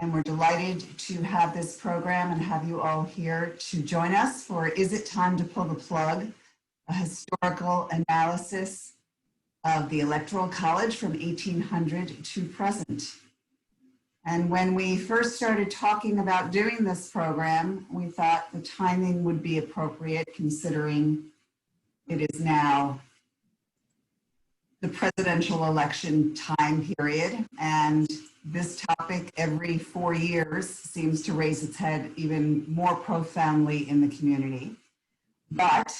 and we're delighted to have this program and have you all here to join us for Is It Time to Pull the Plug? A historical analysis of the Electoral College from 1800 to present. And when we first started talking about doing this program, we thought the timing would be appropriate considering it is now the presidential election time period. And this topic every 4 years seems to raise its head even more profoundly in the community. But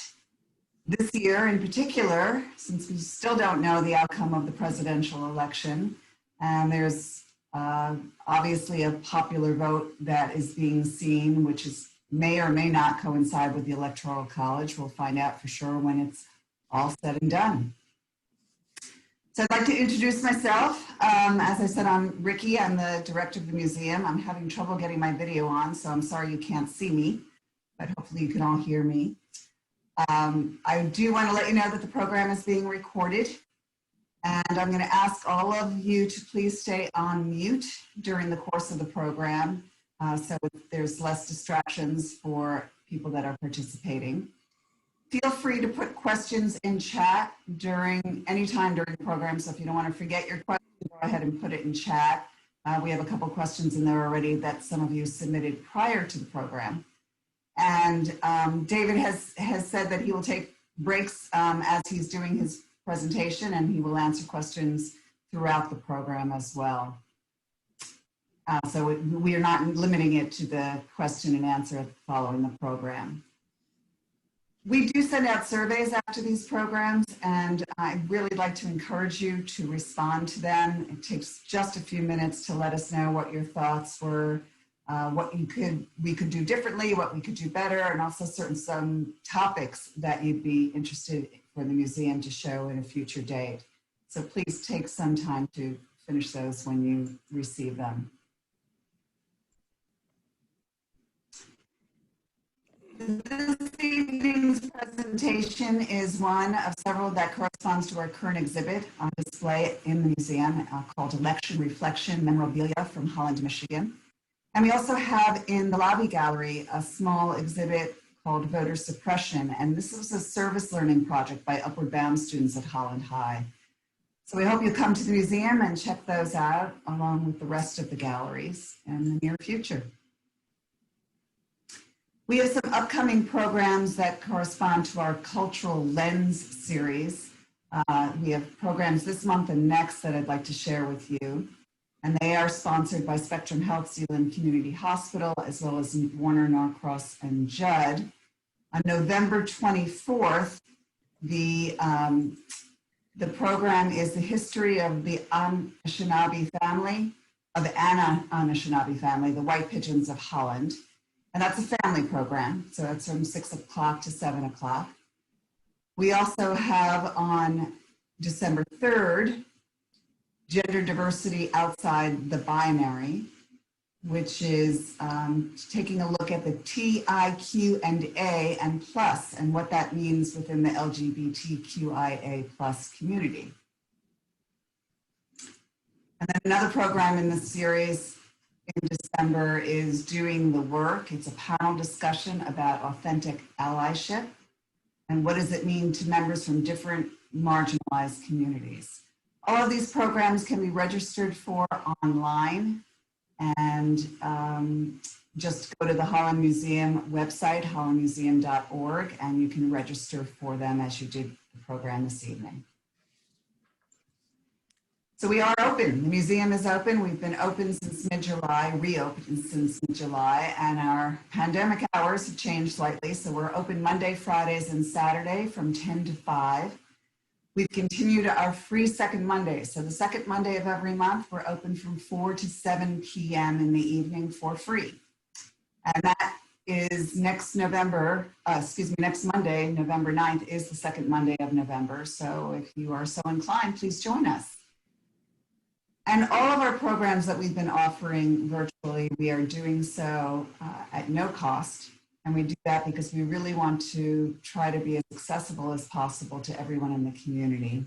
this year in particular, since we still don't know the outcome of the presidential election, and there's obviously a popular vote that is being seen, which may or may not coincide with the Electoral College. We'll find out for sure when it's all said and done. So I'd like to introduce myself. As I said, I'm Ricky. I'm the director of the museum. I'm having trouble getting my video on, so I'm sorry you can't see me, but hopefully you can all hear me. I do want to let you know that the program is being recorded, and I'm going to ask all of you to please stay on mute during the course of the program so there's less distractions for people that are participating. Feel free to put questions in chat any time during the program, so if you don't want to forget your question, go ahead and put it in chat. We have a couple questions in there already that some of you submitted prior to the program. And David has said that he will take breaks as he's doing his presentation, and he will answer questions throughout the program as well. So we are not limiting it to the question and answer following the program. We do send out surveys after these programs, and I'd really like to encourage you to respond to them. It takes just a few minutes to let us know what your thoughts were, what we could do differently, what we could do better, and also some topics that you'd be interested for the museum to show in a future date. So please take some time to finish those when you receive them. This evening's presentation is one of several that corresponds to our current exhibit on display in the museum called Election Reflection Memorabilia from Holland, Michigan. And we also have in the lobby gallery a small exhibit called Voter Suppression. And this was a service learning project by Upward Bound students at Holland High. So we hope you come to the museum and check those out along with the rest of the galleries in the near future. We have some upcoming programs that correspond to our Cultural Lens series. We have programs this month and next that I'd like to share with you. And they are sponsored by Spectrum Health Zealand Community Hospital, as well as Warner, Norcross, and Judd. On November 24th, the program is the history of the Anishinaabe family, of the Anishinaabe family, the White Pigeons of Holland. And that's a family program, so it's from 6 o'clock to 7 o'clock. We also have on December 3rd, Gender Diversity Outside the Binary, which is taking a look at the TIQ&A and plus, and what that means within the LGBTQIA plus community. And then another program in this series in December is Doing the Work. It's a panel discussion about authentic allyship and what does it mean to members from different marginalized communities. All of these programs can be registered for online, and just go to the Holland Museum website, hollandmuseum.org, and you can register for them as you did the program this evening. So we are open. The museum is open. We've been open since mid-July, reopened since mid-July, and our pandemic hours have changed slightly. So we're open Monday, Fridays, and Saturday from 10 to 5. We've continued our free second Monday. So the second Monday of every month, we're open from 4 to 7 p.m. in the evening for free. And that is next Monday, November 9th is the second Monday of November. So if you are so inclined, please join us. And all of our programs that we've been offering virtually, we are doing so at no cost. And we do that because we really want to try to be as accessible as possible to everyone in the community.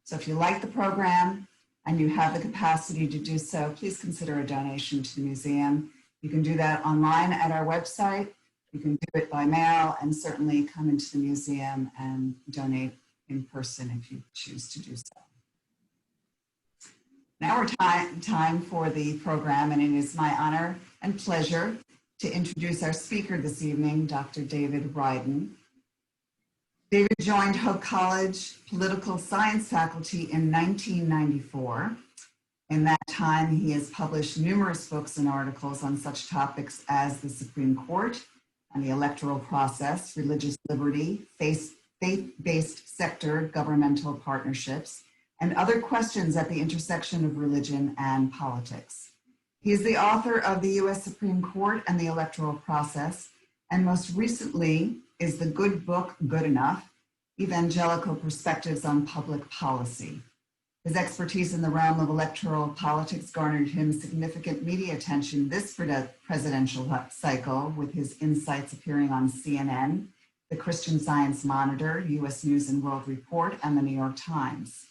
So if you like the program, and you have the capacity to do so, please consider a donation to the museum. You can do that online at our website. You can do it by mail, and certainly come into the museum and donate in person if you choose to do so. Now we're time for the program, and it is my honor and pleasure to introduce our speaker this evening, Dr. David Ryden. David joined Hope College political science faculty in 1994. In that time, he has published numerous books and articles on such topics as the Supreme Court and the electoral process, religious liberty, faith-based sector governmental partnerships, and other questions at the intersection of religion and politics. He is the author of the U.S. Supreme Court and the electoral process, and most recently is the good book, Good Enough, Evangelical Perspectives on Public Policy. His expertise in the realm of electoral politics garnered him significant media attention this presidential cycle, with his insights appearing on CNN, the Christian Science Monitor, U.S. News and World Report, and the New York Times.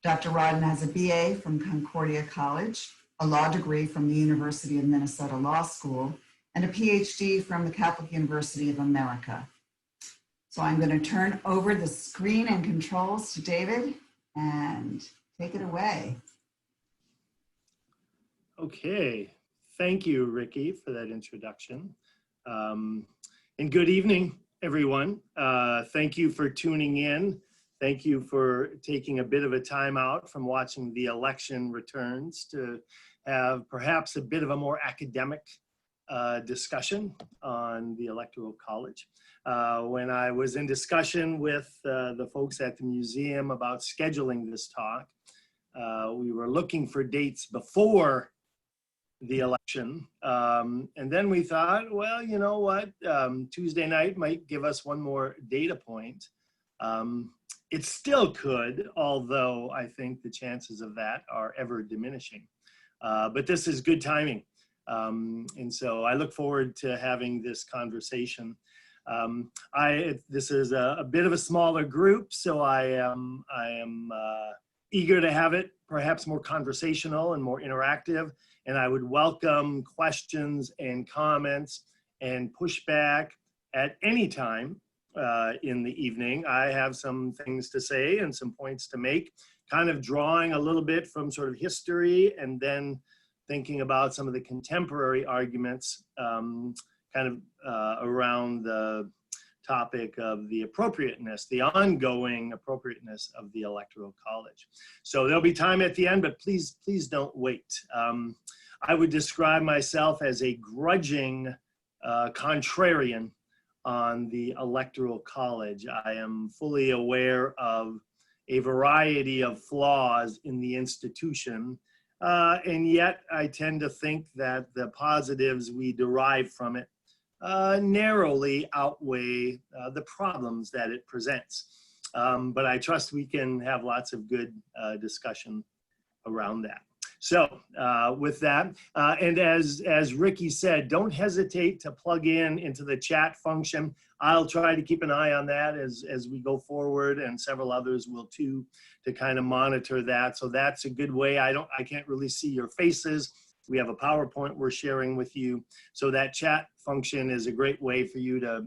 Dr. Ryden has a BA from Concordia College, a law degree from the University of Minnesota Law School, and a PhD from the Catholic University of America. So I'm going to turn over the screen and controls to David, and take it away. Okay, thank you, Ricky, for that introduction. And good evening, everyone. Thank you for tuning in. Thank you for taking a bit of a time out from watching the election returns to have perhaps a bit of a more academic discussion on the Electoral College. When I was in discussion with the folks at the museum about scheduling this talk, we were looking for dates before the election. And then we thought, well, you know what? Tuesday night might give us one more data point. It still could, although I think the chances of that are ever diminishing. But this is good timing. And so I look forward to having this conversation. This is a bit of a smaller group, so I am eager to have it perhaps more conversational and more interactive. And I would welcome questions and comments and pushback at any time in the evening. I have some things to say and some points to make, kind of drawing a little bit from sort of history and then thinking about some of the contemporary arguments kind of around the topic of the appropriateness, the ongoing appropriateness of the Electoral College. So there'll be time at the end, but please don't wait. I would describe myself as a grudging contrarian on the Electoral College. I am fully aware of a variety of flaws in the institution, and yet I tend to think that the positives we derive from it narrowly outweigh the problems that it presents. But I trust we can have lots of good discussion around that. So with that, and as Ricky said, don't hesitate to plug into the chat function. I'll try to keep an eye on that as we go forward, and several others will too, to kind of monitor that. So that's a good way. I can't really see your faces. We have a PowerPoint we're sharing with you. So that chat function is a great way for you to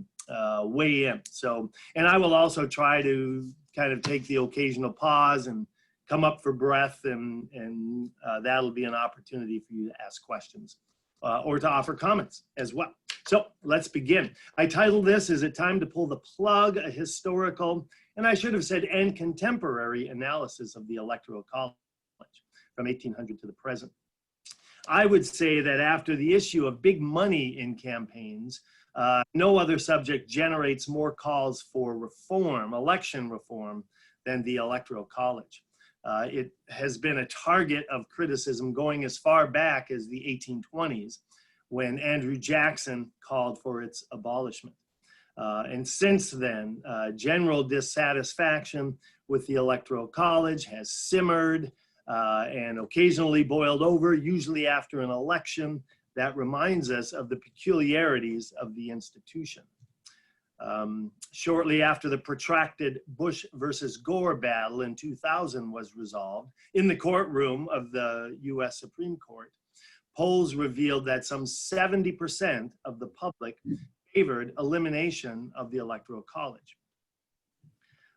weigh in. So, and I will also try to kind of take the occasional pause and come up for breath, and that'll be an opportunity for you to ask questions or to offer comments as well. So let's begin. I titled this, Is It Time to Pull the Plug? A historical, and I should have said, and contemporary analysis of the Electoral College from 1800 to the present. I would say that after the issue of big money in campaigns, no other subject generates more calls for reform, election reform, than the Electoral College. It has been a target of criticism going as far back as the 1820s, when Andrew Jackson called for its abolishment. And since then, general dissatisfaction with the Electoral College has simmered and occasionally boiled over, usually after an election that reminds us of the peculiarities of the institution. Shortly after the protracted Bush versus Gore battle in 2000 was resolved in the courtroom of the US Supreme Court, polls revealed that some 70% of the public favored elimination of the Electoral College.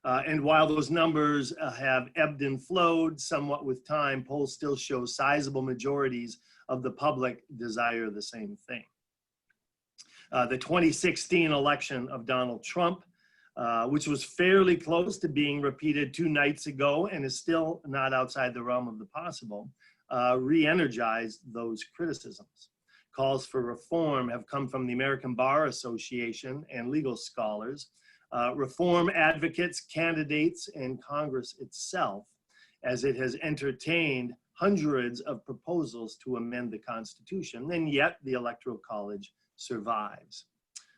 And while those numbers have ebbed and flowed somewhat with time, polls still show sizable majorities of the public desire the same thing. The 2016 election of Donald Trump, which was fairly close to being repeated 2 nights ago and is still not outside the realm of the possible, re-energized those criticisms. Calls for reform have come from the American Bar Association and legal scholars, reform advocates, candidates, and Congress itself, as it has entertained hundreds of proposals to amend the Constitution, and yet the Electoral College survives.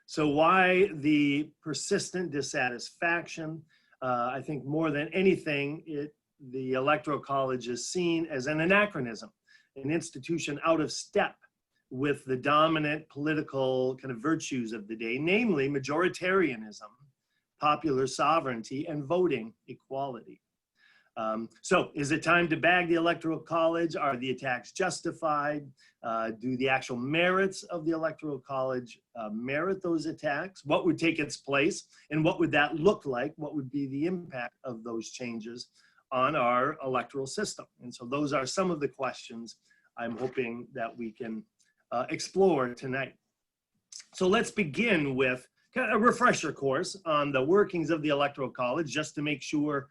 So why the persistent dissatisfaction? I think more than anything, the Electoral College is seen as an anachronism, an institution out of step with the dominant political kind of virtues of the day, namely majoritarianism, popular sovereignty, and voting equality. So is it time to bag the Electoral College? Are the attacks justified? Do the actual merits of the Electoral College merit those attacks? What would take its place? And what would that look like? What would be the impact of those changes on our electoral system? And so those are some of the questions I'm hoping that we can explore tonight. So let's begin with kind of a refresher course on the workings of the Electoral College, just to make sure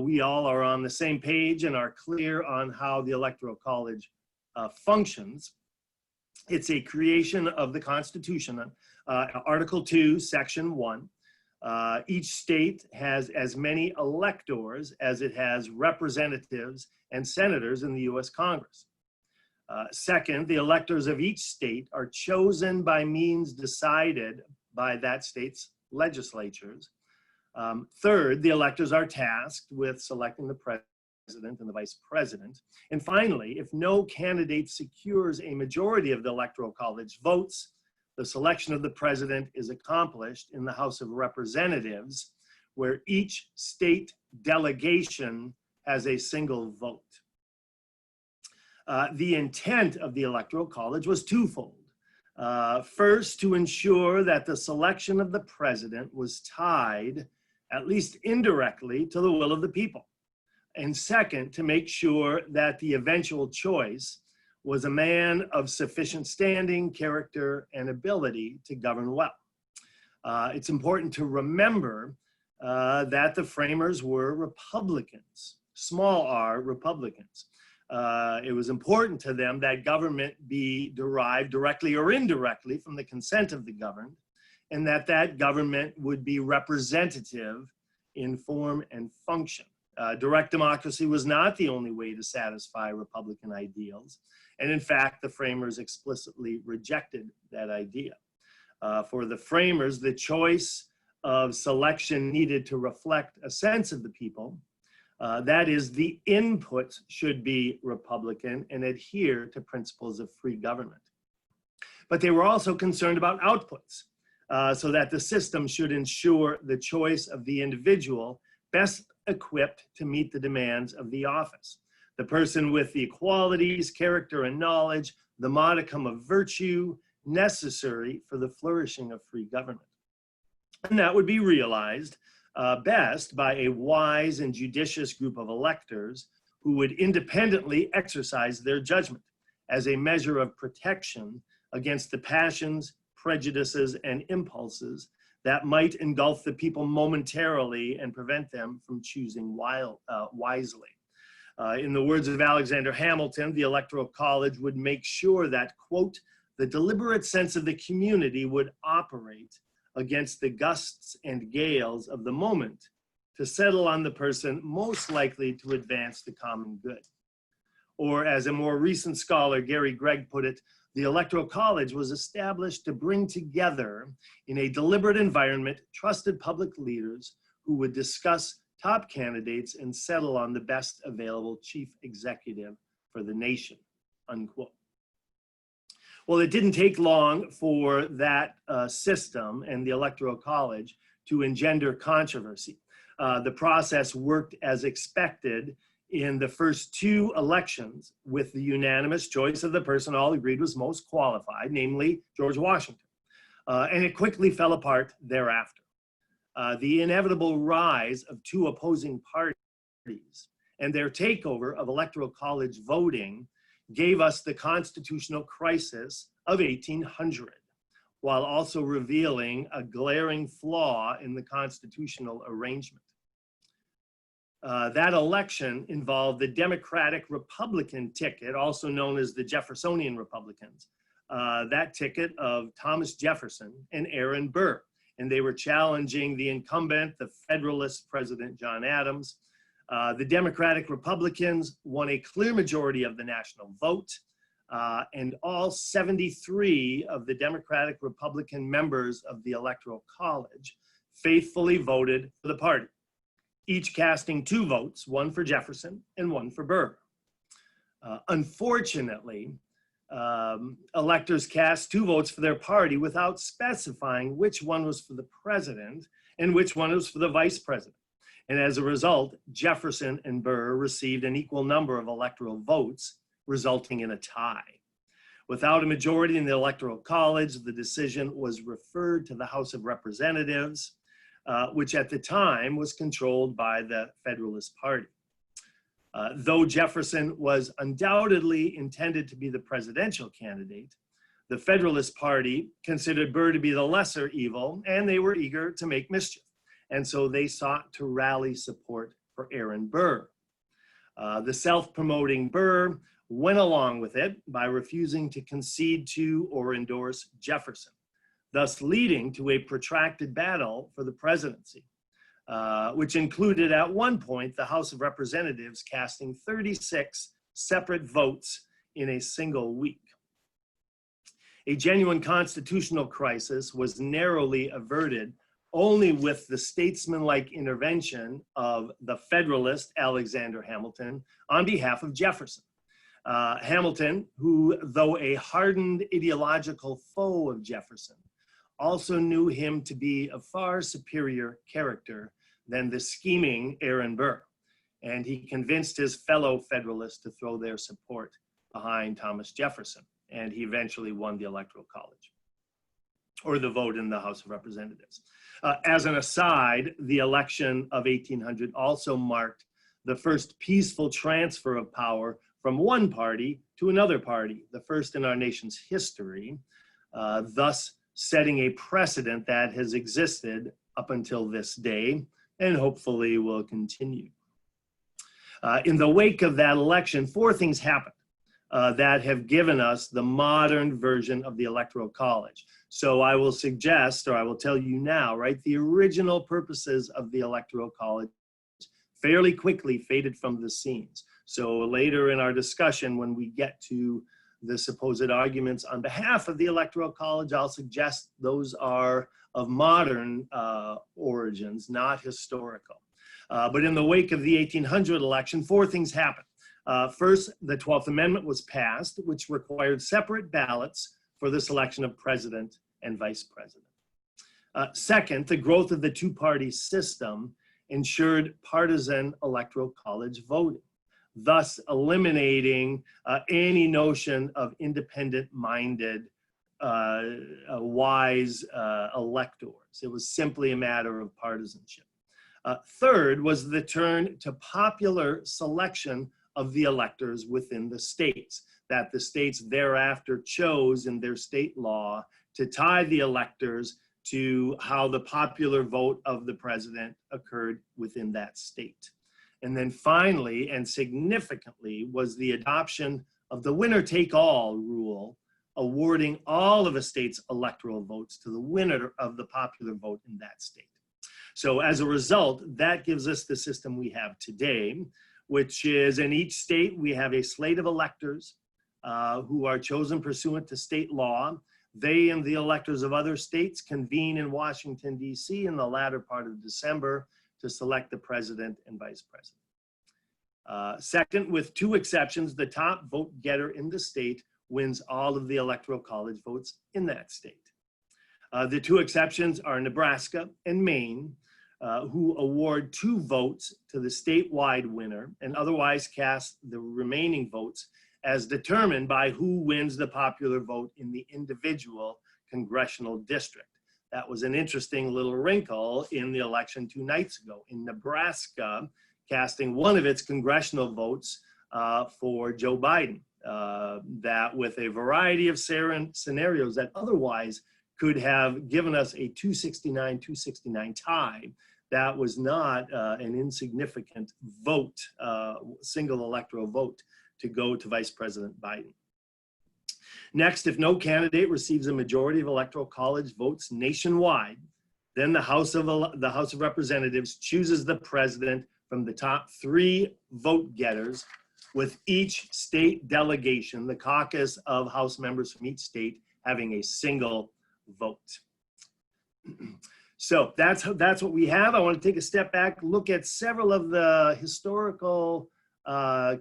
we all are on the same page and are clear on how the Electoral College functions. It's a creation of the Constitution, Article 2, Section 1. Each state has as many electors as it has representatives and senators in the US Congress. Second, the electors of each state are chosen by means decided by that state's legislatures. Third, the electors are tasked with selecting the president and the vice president. And finally, if no candidate secures a majority of the Electoral College votes, the selection of the president is accomplished in the House of Representatives, where each state delegation has a single vote. The intent of the Electoral College was twofold. First, to ensure that the selection of the president was tied, at least indirectly, to the will of the people. And second, to make sure that the eventual choice was a man of sufficient standing, character, and ability to govern well. It's important to remember that the framers were Republicans, small r Republicans. It was important to them that government be derived directly or indirectly from the consent of the governed, and that government would be representative in form and function. Direct democracy was not the only way to satisfy Republican ideals, and in fact, the framers explicitly rejected that idea. For the framers, the choice of selection needed to reflect a sense of the people. That is, the input should be Republican and adhere to principles of free government. But they were also concerned about outputs, so that the system should ensure the choice of the individual best equipped to meet the demands of the office. The person with the qualities, character, and knowledge, the modicum of virtue necessary for the flourishing of free government. And that would be realized best by a wise and judicious group of electors who would independently exercise their judgment as a measure of protection against the passions, prejudices, and impulses that might engulf the people momentarily and prevent them from choosing wisely. In the words of Alexander Hamilton, the Electoral College would make sure that, quote, the deliberate sense of the community would operate against the gusts and gales of the moment to settle on the person most likely to advance the common good. Or as a more recent scholar, Gary Gregg, put it, the Electoral College was established to bring together in a deliberate environment trusted public leaders who would discuss top candidates and settle on the best available chief executive for the nation, unquote. Well, it didn't take long for that system and the Electoral College to engender controversy. The process worked as expected in the first two elections with the unanimous choice of the person all agreed was most qualified, namely George Washington. And it quickly fell apart thereafter. The inevitable rise of two opposing parties and their takeover of Electoral College voting gave us the constitutional crisis of 1800, while also revealing a glaring flaw in the constitutional arrangement. That election involved the Democratic-Republican ticket, also known as the Jeffersonian Republicans, that ticket of Thomas Jefferson and Aaron Burr. And they were challenging the incumbent, the Federalist President John Adams. The Democratic Republicans won a clear majority of the national vote, and all 73 of the Democratic Republican members of the Electoral College faithfully voted for the party, each casting 2 votes, one for Jefferson and one for Burr. Unfortunately, electors cast 2 votes for their party without specifying which one was for the president and which one was for the vice president. And as a result, Jefferson and Burr received an equal number of electoral votes, resulting in a tie. Without a majority in the Electoral College, the decision was referred to the House of Representatives, which at the time was controlled by the Federalist Party. Though Jefferson was undoubtedly intended to be the presidential candidate, the Federalist Party considered Burr to be the lesser evil, and they were eager to make mischief. And so they sought to rally support for Aaron Burr. The self-promoting Burr went along with it by refusing to concede to or endorse Jefferson, thus leading to a protracted battle for the presidency, which included at one point the House of Representatives casting 36 separate votes in a single week. A genuine constitutional crisis was narrowly averted only with the statesmanlike intervention of the Federalist Alexander Hamilton on behalf of Jefferson. Hamilton, who, though a hardened ideological foe of Jefferson, also knew him to be a far superior character than the scheming Aaron Burr, and he convinced his fellow Federalists to throw their support behind Thomas Jefferson, and he eventually won the Electoral College, or the vote in the House of Representatives. As an aside, the election of 1800 also marked the first peaceful transfer of power from one party to another party, the first in our nation's history, thus setting a precedent that has existed up until this day and hopefully will continue. In the wake of that election, 4 things happened that have given us the modern version of the Electoral College. So I will suggest, or I will tell you now, right, the original purposes of the Electoral College fairly quickly faded from the scenes. So later in our discussion, when we get to the supposed arguments on behalf of the Electoral College, I'll suggest those are of modern origins, not historical. But in the wake of the 1800 election, 4 things happened. First, the 12th Amendment was passed, which required separate ballots for the selection of president and vice president. Second, the growth of the 2-party system ensured partisan Electoral College voting, thus eliminating any notion of independent-minded, wise electors. It was simply a matter of partisanship. Third was the turn to popular selection of the electors within the states, that the states thereafter chose in their state law to tie the electors to how the popular vote of the president occurred within that state. And then finally, and significantly, was the adoption of the winner-take-all rule, awarding all of a state's electoral votes to the winner of the popular vote in that state. So as a result, that gives us the system we have today, which is in each state, we have a slate of electors who are chosen pursuant to state law. They and the electors of other states convene in Washington, D.C. in the latter part of December to select the president and vice president. Second, with 2 exceptions, the top vote getter in the state wins all of the Electoral College votes in that state. The two exceptions are Nebraska and Maine, who award 2 votes to the statewide winner and otherwise cast the remaining votes as determined by who wins the popular vote in the individual congressional district. That was an interesting little wrinkle in the election 2 nights ago. In Nebraska, casting one of its congressional votes for Joe Biden, that with a variety of scenarios that otherwise could have given us a 269-269 tie, that was not an insignificant vote, single electoral vote to go to Vice President Biden. Next, if no candidate receives a majority of Electoral College votes nationwide, then the House of Representatives chooses the president from the top 3 vote getters, with each state delegation, the caucus of House members from each state, having a single vote. So that's what we have. I want to take a step back, look at several of the historical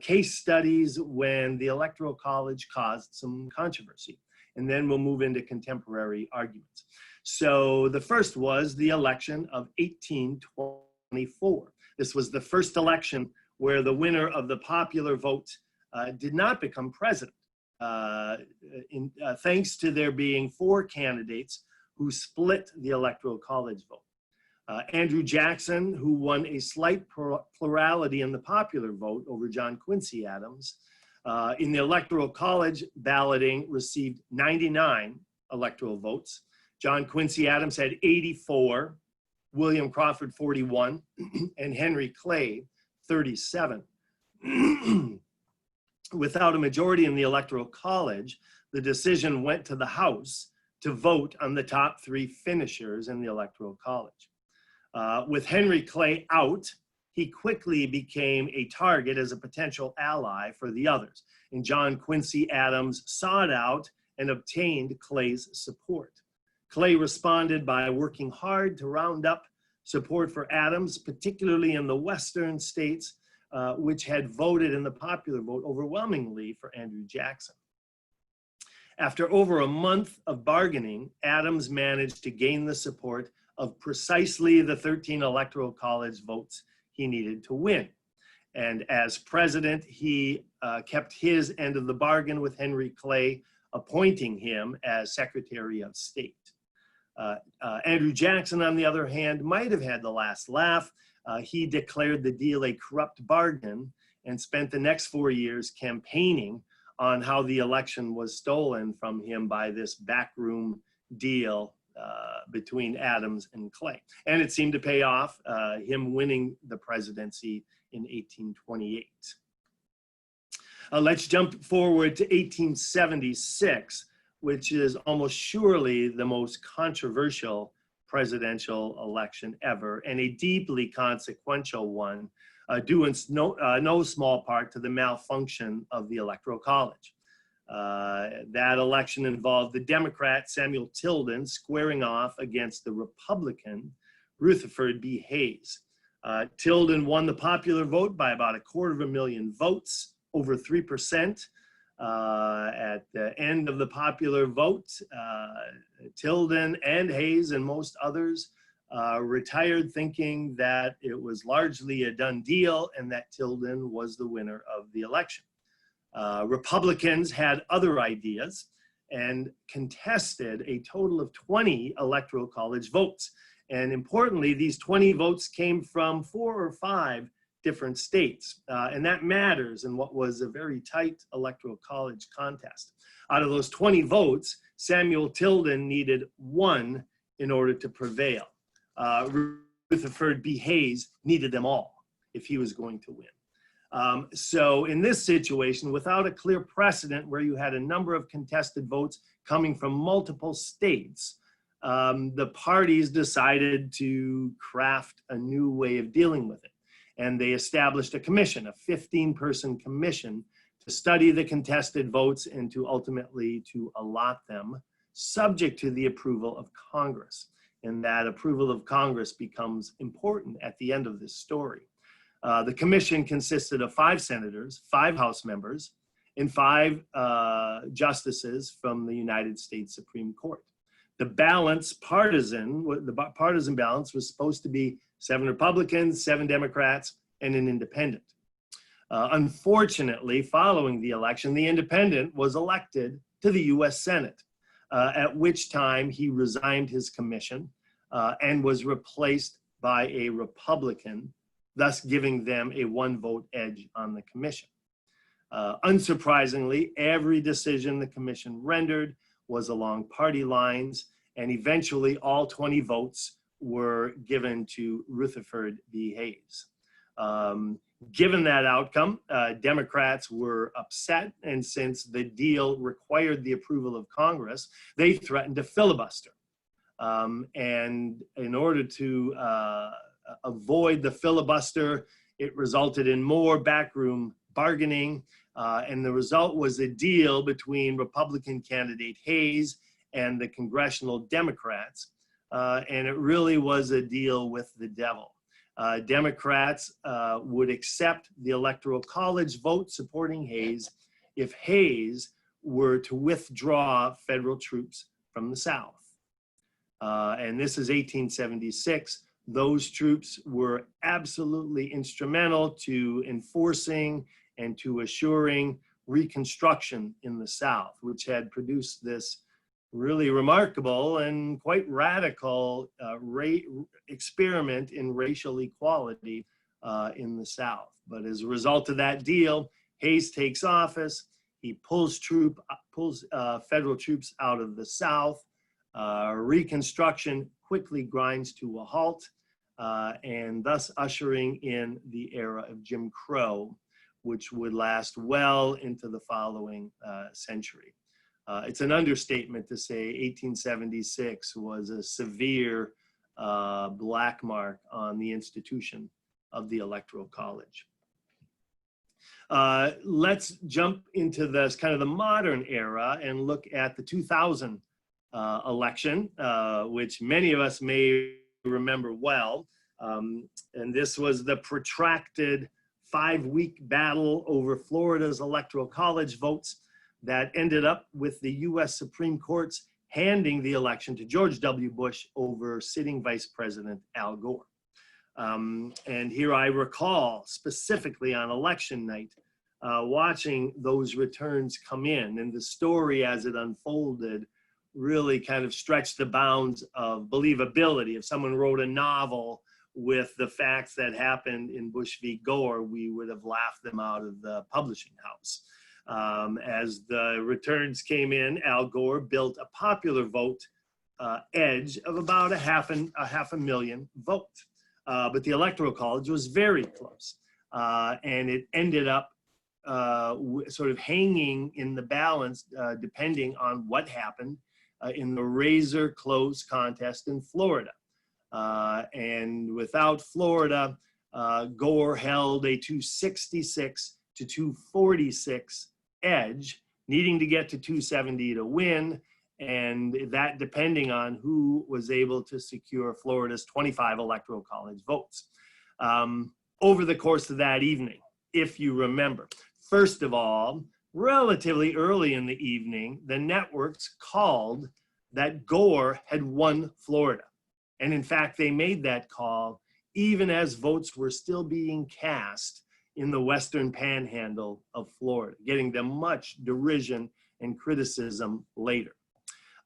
case studies when the Electoral College caused some controversy, and then we'll move into contemporary arguments. So the first was the election of 1824. This was the first election where the winner of the popular vote did not become president, thanks to there being 4 candidates who split the Electoral College vote. Andrew Jackson, who won a slight plurality in the popular vote over John Quincy Adams, in the Electoral College balloting received 99 electoral votes. John Quincy Adams had 84, William Crawford 41, and Henry Clay 37. Without a majority in the Electoral College, the decision went to the House to vote on the top 3 finishers in the Electoral College. With Henry Clay out, he quickly became a target as a potential ally for the others. And John Quincy Adams sought out and obtained Clay's support. Clay responded by working hard to round up support for Adams, particularly in the Western states, which had voted in the popular vote overwhelmingly for Andrew Jackson. After over a month of bargaining, Adams managed to gain the support of precisely the 13 Electoral College votes he needed to win. And as president, he kept his end of the bargain with Henry Clay, appointing him as Secretary of State. Andrew Jackson, on the other hand, might have had the last laugh. He declared the deal a corrupt bargain and spent the next 4 years campaigning on how the election was stolen from him by this backroom deal between Adams and Clay. And it seemed to pay off, him winning the presidency in 1828. Let's jump forward to 1876, which is almost surely the most controversial presidential election ever, and a deeply consequential one, due in no small part to the malfunction of the Electoral College. That election involved the Democrat Samuel Tilden squaring off against the Republican Rutherford B. Hayes. Tilden won the popular vote by about 250,000 votes, over 3%. At the end of the popular vote, Tilden and Hayes and most others retired, thinking that it was largely a done deal and that Tilden was the winner of the election. Republicans had other ideas and contested a total of 20 Electoral College votes. And importantly, these 20 votes came from 4 or 5 different states. And that matters in what was a very tight Electoral College contest. Out of those 20 votes, Samuel Tilden needed 1 in order to prevail. Rutherford B. Hayes needed them all if he was going to win. So in this situation, without a clear precedent where you had a number of contested votes coming from multiple states, the parties decided to craft a new way of dealing with it. And they established a commission, a 15-person commission, to study the contested votes and to ultimately to allot them, subject to the approval of Congress. And that approval of Congress becomes important at the end of this story. The commission consisted of 5 senators, 5 House members, and 5 justices from the United States Supreme Court. The partisan balance was supposed to be 7 Republicans, 7 Democrats, and an independent. Unfortunately, following the election, the independent was elected to the US Senate, at which time he resigned his commission and was replaced by a Republican, thus giving them a 1-vote edge on the commission. Unsurprisingly, every decision the commission rendered was along party lines, and eventually all 20 votes were given to Rutherford B. Hayes. Given that outcome, Democrats were upset, and since the deal required the approval of Congress, they threatened to filibuster. And in order to avoid the filibuster, it resulted in more backroom bargaining, and the result was a deal between Republican candidate Hayes and the congressional Democrats, and it really was a deal with the devil. Democrats would accept the Electoral College vote supporting Hayes if Hayes were to withdraw federal troops from the South. And this is 1876. Those troops were absolutely instrumental to enforcing and to assuring Reconstruction in the South, which had produced this really remarkable and quite radical experiment in racial equality in the South. But as a result of that deal, Hayes takes office. He pulls federal troops out of the South. Reconstruction quickly grinds to a halt, and thus ushering in the era of Jim Crow, which would last well into the following century. It's an understatement to say 1876 was a severe black mark on the institution of the Electoral College. Let's jump into this kind of the modern era and look at the 2000 election, which many of us may remember well. And this was the protracted 5-week battle over Florida's Electoral College votes that ended up with the US Supreme Court's handing the election to George W. Bush over sitting Vice President Al Gore. And here I recall specifically on election night, watching those returns come in, and the story as it unfolded really kind of stretched the bounds of believability. If someone wrote a novel with the facts that happened in Bush v. Gore, we would have laughed them out of the publishing house. As the returns came in, Al Gore built a popular vote edge of about a half a million votes. But the Electoral College was very close. And it ended up sort of hanging in the balance depending on what happened in the razor close contest in Florida. And without Florida, Gore held a 266 to 246 edge, needing to get to 270 to win, and that depending on who was able to secure Florida's 25 Electoral College votes. Over the course of that evening, if you remember, first of all, relatively early in the evening, the networks called that Gore had won Florida. And in fact, they made that call even as votes were still being cast in the Western Panhandle of Florida, getting them much derision and criticism later.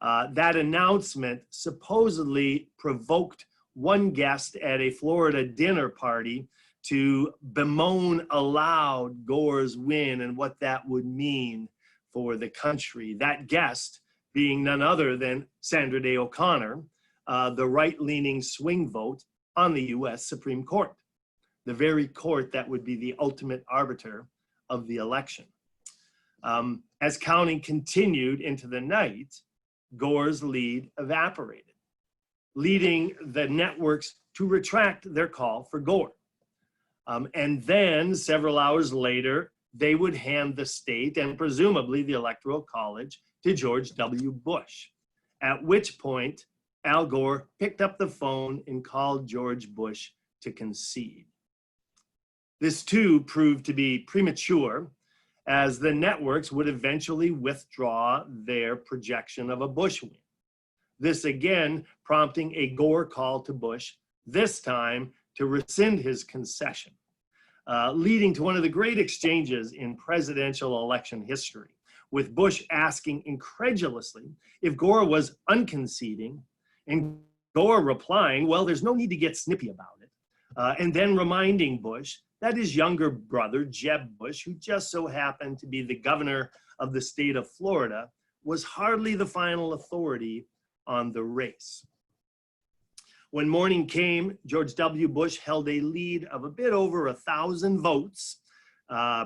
That announcement supposedly provoked one guest at a Florida dinner party to bemoan aloud Gore's win and what that would mean for the country. That guest being none other than Sandra Day O'Connor, the right-leaning swing vote on the US Supreme Court, the very court that would be the ultimate arbiter of the election. As counting continued into the night, Gore's lead evaporated, leading the networks to retract their call for Gore. And then several hours later, they would hand the state and presumably the Electoral College to George W. Bush, at which point Al Gore picked up the phone and called George Bush to concede. This too proved to be premature, as the networks would eventually withdraw their projection of a Bush win. This again prompting a Gore call to Bush, this time to rescind his concession, leading to one of the great exchanges in presidential election history, with Bush asking incredulously if Gore was unconceding, and Gore replying, well, there's no need to get snippy about it, and then reminding Bush that his younger brother, Jeb Bush, who just so happened to be the governor of the state of Florida, was hardly the final authority on the race. When morning came, George W. Bush held a lead of a bit over 1,000 votes,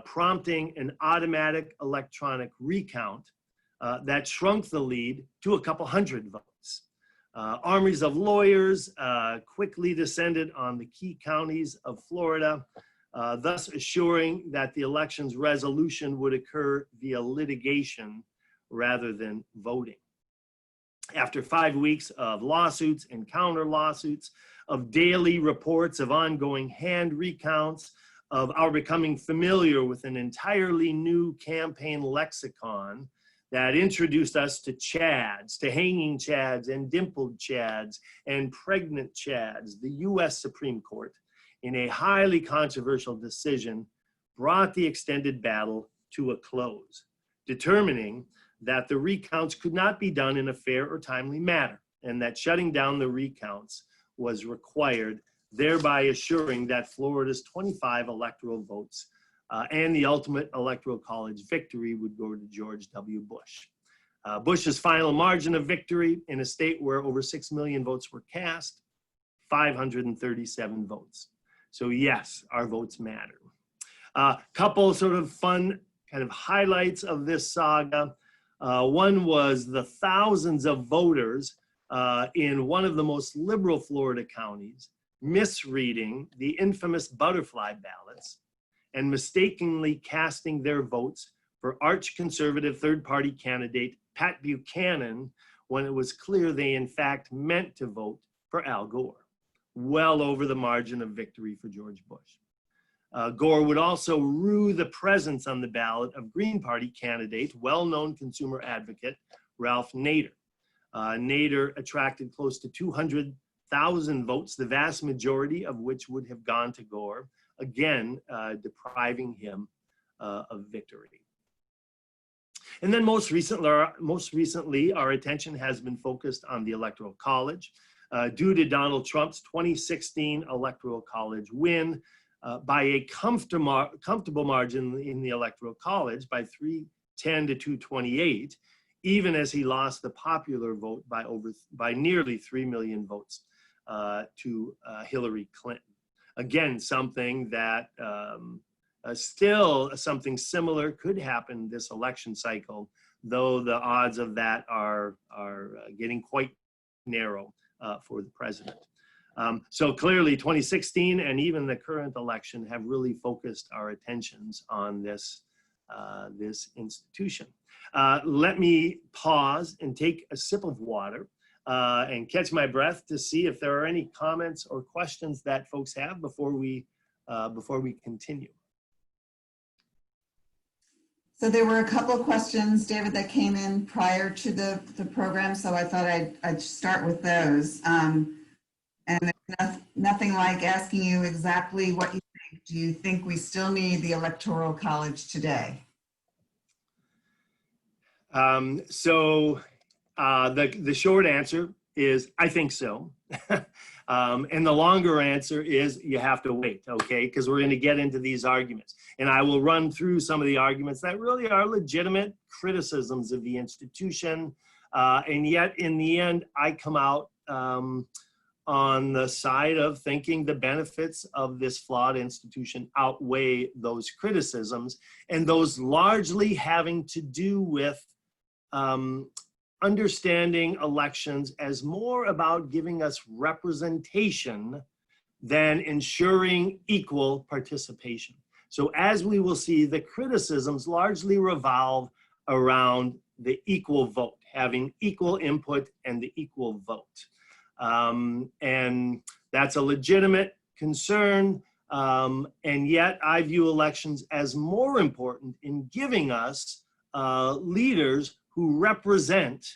prompting an automatic electronic recount that shrunk the lead to a couple hundred votes. Armies of lawyers quickly descended on the key counties of Florida, thus assuring that the election's resolution would occur via litigation rather than voting. After 5 weeks of lawsuits and counter lawsuits, of daily reports of ongoing hand recounts, of our becoming familiar with an entirely new campaign lexicon that introduced us to chads, to hanging chads and dimpled chads and pregnant chads, the US Supreme Court, in a highly controversial decision, brought the extended battle to a close, determining that the recounts could not be done in a fair or timely manner, and that shutting down the recounts was required, thereby assuring that Florida's 25 electoral votes and the ultimate Electoral College victory would go to George W. Bush. Bush's final margin of victory in a state where over 6 million votes were cast, 537 votes. So yes, our votes matter. Couple sort of fun kind of highlights of this saga. One was the thousands of voters in one of the most liberal Florida counties misreading the infamous butterfly ballots and mistakenly casting their votes for arch-conservative third-party candidate Pat Buchanan when it was clear they in fact meant to vote for Al Gore, well over the margin of victory for George Bush. Gore would also rue the presence on the ballot of Green Party candidate, well-known consumer advocate, Ralph Nader. Nader attracted close to 200,000 votes, the vast majority of which would have gone to Gore, again, depriving him of victory. And then most recently, our attention has been focused on the Electoral College due to Donald Trump's 2016 Electoral College win, by a comfortable margin in the Electoral College by 310 to 228, even as he lost the popular vote by nearly 3 million votes to Hillary Clinton. Again, something that still something similar could happen this election cycle, though the odds of that are getting quite narrow for the president. So clearly 2016 and even the current election have really focused our attentions on this, this institution. Let me pause and take a sip of water and catch my breath to see if there are any comments or questions that folks have before we continue. So there were a couple of questions, David, that came in prior to the program, so I thought I'd start with those. And there's nothing like asking you exactly what you think. Do you think we still need the Electoral College today? The short answer is, I think so. And the longer answer is, you have to wait, okay? Because we're going to get into these arguments. And I will run through some of the arguments that really are legitimate criticisms of the institution. And yet, in the end, I come out on the side of thinking the benefits of this flawed institution outweigh those criticisms, and those largely having to do with understanding elections as more about giving us representation than ensuring equal participation. So as we will see, the criticisms largely revolve around the equal vote, having equal input and the equal vote. And that's a legitimate concern. And yet I view elections as more important in giving us leaders who represent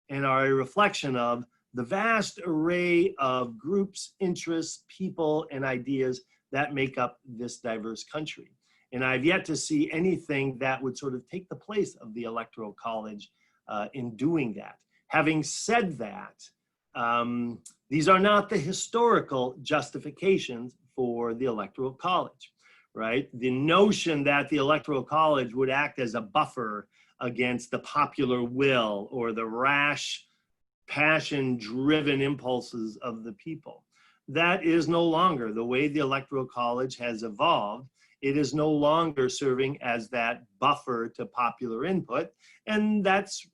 and are a reflection of the vast array of groups, interests, people, and ideas that make up this diverse country. And I've yet to see anything that would sort of take the place of the Electoral College in doing that. Having said that, these are not the historical justifications for the Electoral College, right? The notion that the Electoral College would act as a buffer against the popular will or the rash, passion-driven impulses of the people. That is no longer the way the Electoral College has evolved. It is no longer serving as that buffer to popular input, and that's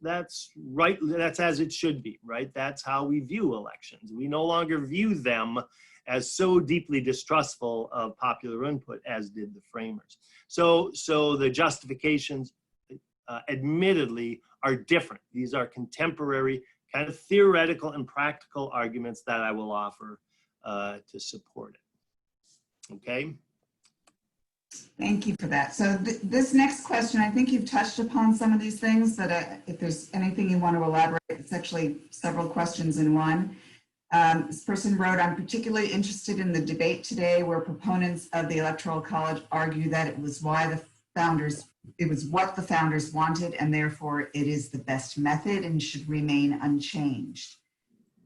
right. That's as it should be, right? That's how we view elections. We no longer view them as so deeply distrustful of popular input as did the framers. So the justifications, admittedly, are different. These are contemporary, kind of theoretical and practical arguments that I will offer to support it. Okay. Thank you for that. So this next question, I think you've touched upon some of these things, but if there's anything you want to elaborate, it's actually several questions in one. This person wrote, I'm particularly interested in the debate today where proponents of the Electoral College argue that it was what the founders wanted, and therefore it is the best method and should remain unchanged.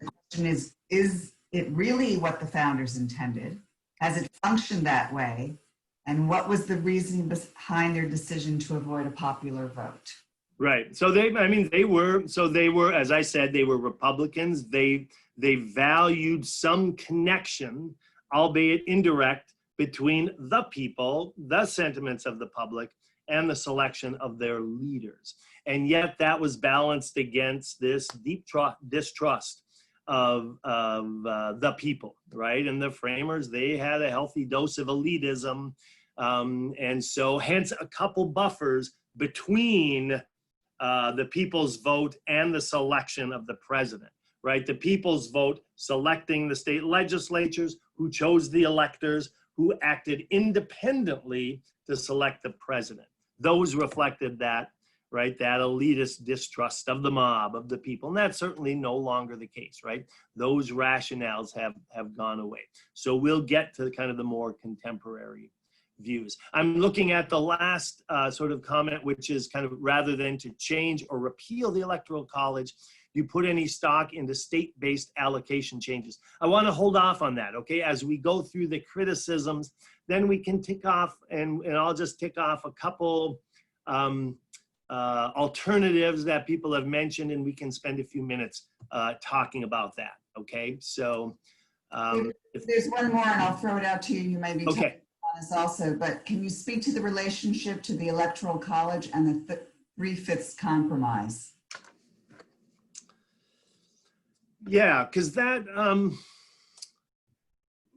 The question is it really what the founders intended? Has it functioned that way? And what was the reason behind their decision to avoid a popular vote? Right. So they were, as I said, they were Republicans. They valued some connection, albeit indirect, between the people, the sentiments of the public, and the selection of their leaders. And yet that was balanced against this deep distrust of the people, right? And the framers, they had a healthy dose of elitism. And so hence a couple buffers between the people's vote and the selection of the president, right? The people's vote selecting the state legislatures who chose the electors who acted independently to select the president. Those reflected that, right? That elitist distrust of the mob, of the people. And that's certainly no longer the case, right? Those rationales have gone away. So we'll get to kind of the more contemporary views. I'm looking at the last sort of comment, which is kind of rather than to change or repeal the Electoral College, you put any stock into state-based allocation changes. I want to hold off on that, okay? As we go through the criticisms, then we can tick off, and I'll just tick off a couple alternatives that people have mentioned, and we can spend a few minutes talking about that, okay? So there's one more, and I'll throw it out to you. You may be okay. On this also, but can you speak to the relationship to the Electoral College and the 3/5 compromise? Yeah, because that,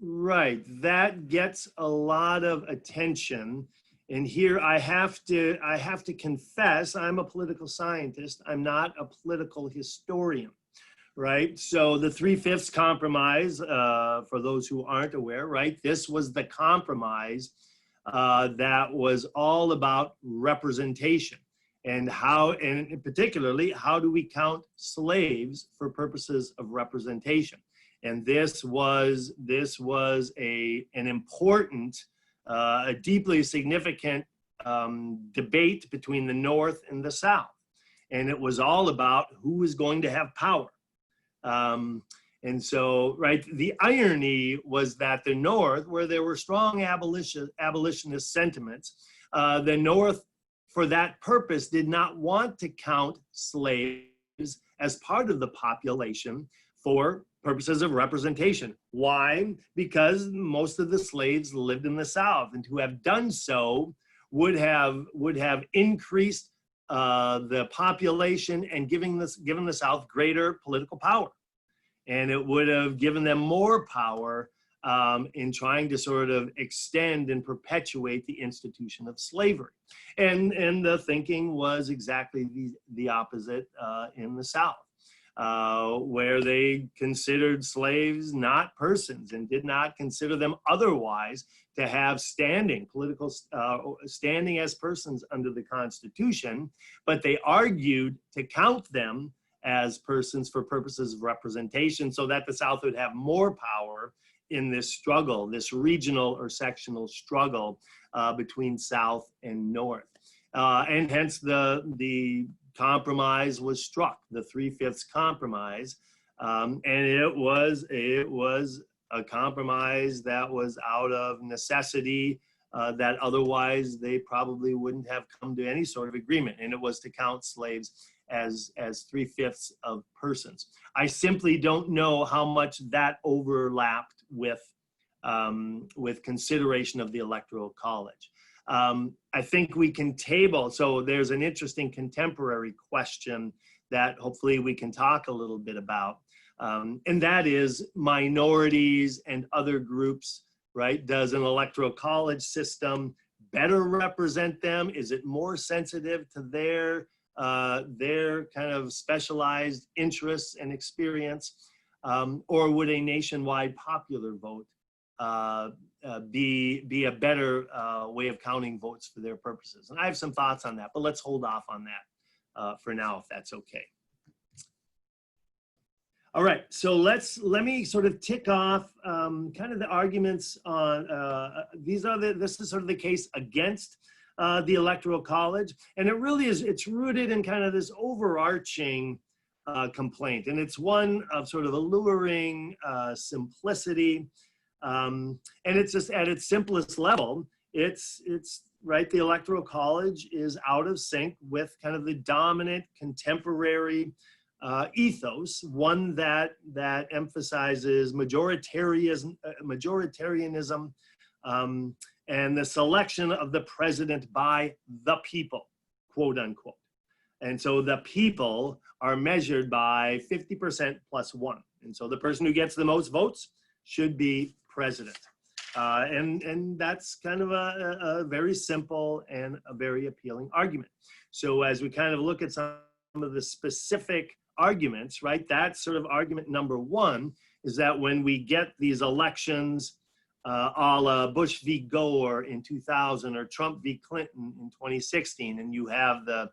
right, that gets a lot of attention. And here I have to confess, I'm a political scientist. I'm not a political historian, right? So the 3/5 compromise, for those who aren't aware, right? This was the compromise that was all about representation. And how, and particularly, how do we count slaves for purposes of representation? And this was an important, a deeply significant debate between the North and the South. And it was all about who was going to have power. And so, right, the irony was that the North, where there were strong abolitionist sentiments, the North, for that purpose, did not want to count slaves as part of the population for purposes of representation. Why? Because most of the slaves lived in the South, and to have done so would have increased the population and given the South greater political power. And it would have given them more power in trying to sort of extend and perpetuate the institution of slavery. And the thinking was exactly the opposite in the South. where they considered slaves not persons and did not consider them otherwise to have standing, political standing as persons under the Constitution, but they argued to count them as persons for purposes of representation so that the South would have more power in this struggle, this regional or sectional struggle between South and North. And hence the compromise was struck, the 3/5 compromise. And it was a compromise that was out of necessity, that otherwise they probably wouldn't have come to any sort of agreement. And it was to count slaves as 3/5 of persons. I simply don't know how much that overlapped with consideration of the Electoral College. I think we can table, so there's an interesting contemporary question that hopefully we can talk a little bit about. And that is minorities and other groups, right? Does an Electoral College system better represent them? Is it more sensitive to their kind of specialized interests and experience? Or would a nationwide popular vote be a better way of counting votes for their purposes? And I have some thoughts on that, but let's hold off on that for now, if that's okay. All right, so let me sort of tick off kind of the arguments on this is sort of the case against the Electoral College, and it really is, it's rooted in kind of this overarching complaint, and it's one of sort of alluring simplicity, and it's just at its simplest level, it's right, the Electoral College is out of sync with kind of the dominant contemporary ethos, one that emphasizes majoritarianism, and the selection of the president by the people, quote unquote. And so the people are measured by 50% plus one. And so the person who gets the most votes should be president. And that's kind of a very simple and a very appealing argument. So as we kind of look at some of the specific arguments, right, that's sort of argument number one, is that when we get these elections a la Bush v. Gore in 2000 or Trump v. Clinton in 2016, and you have the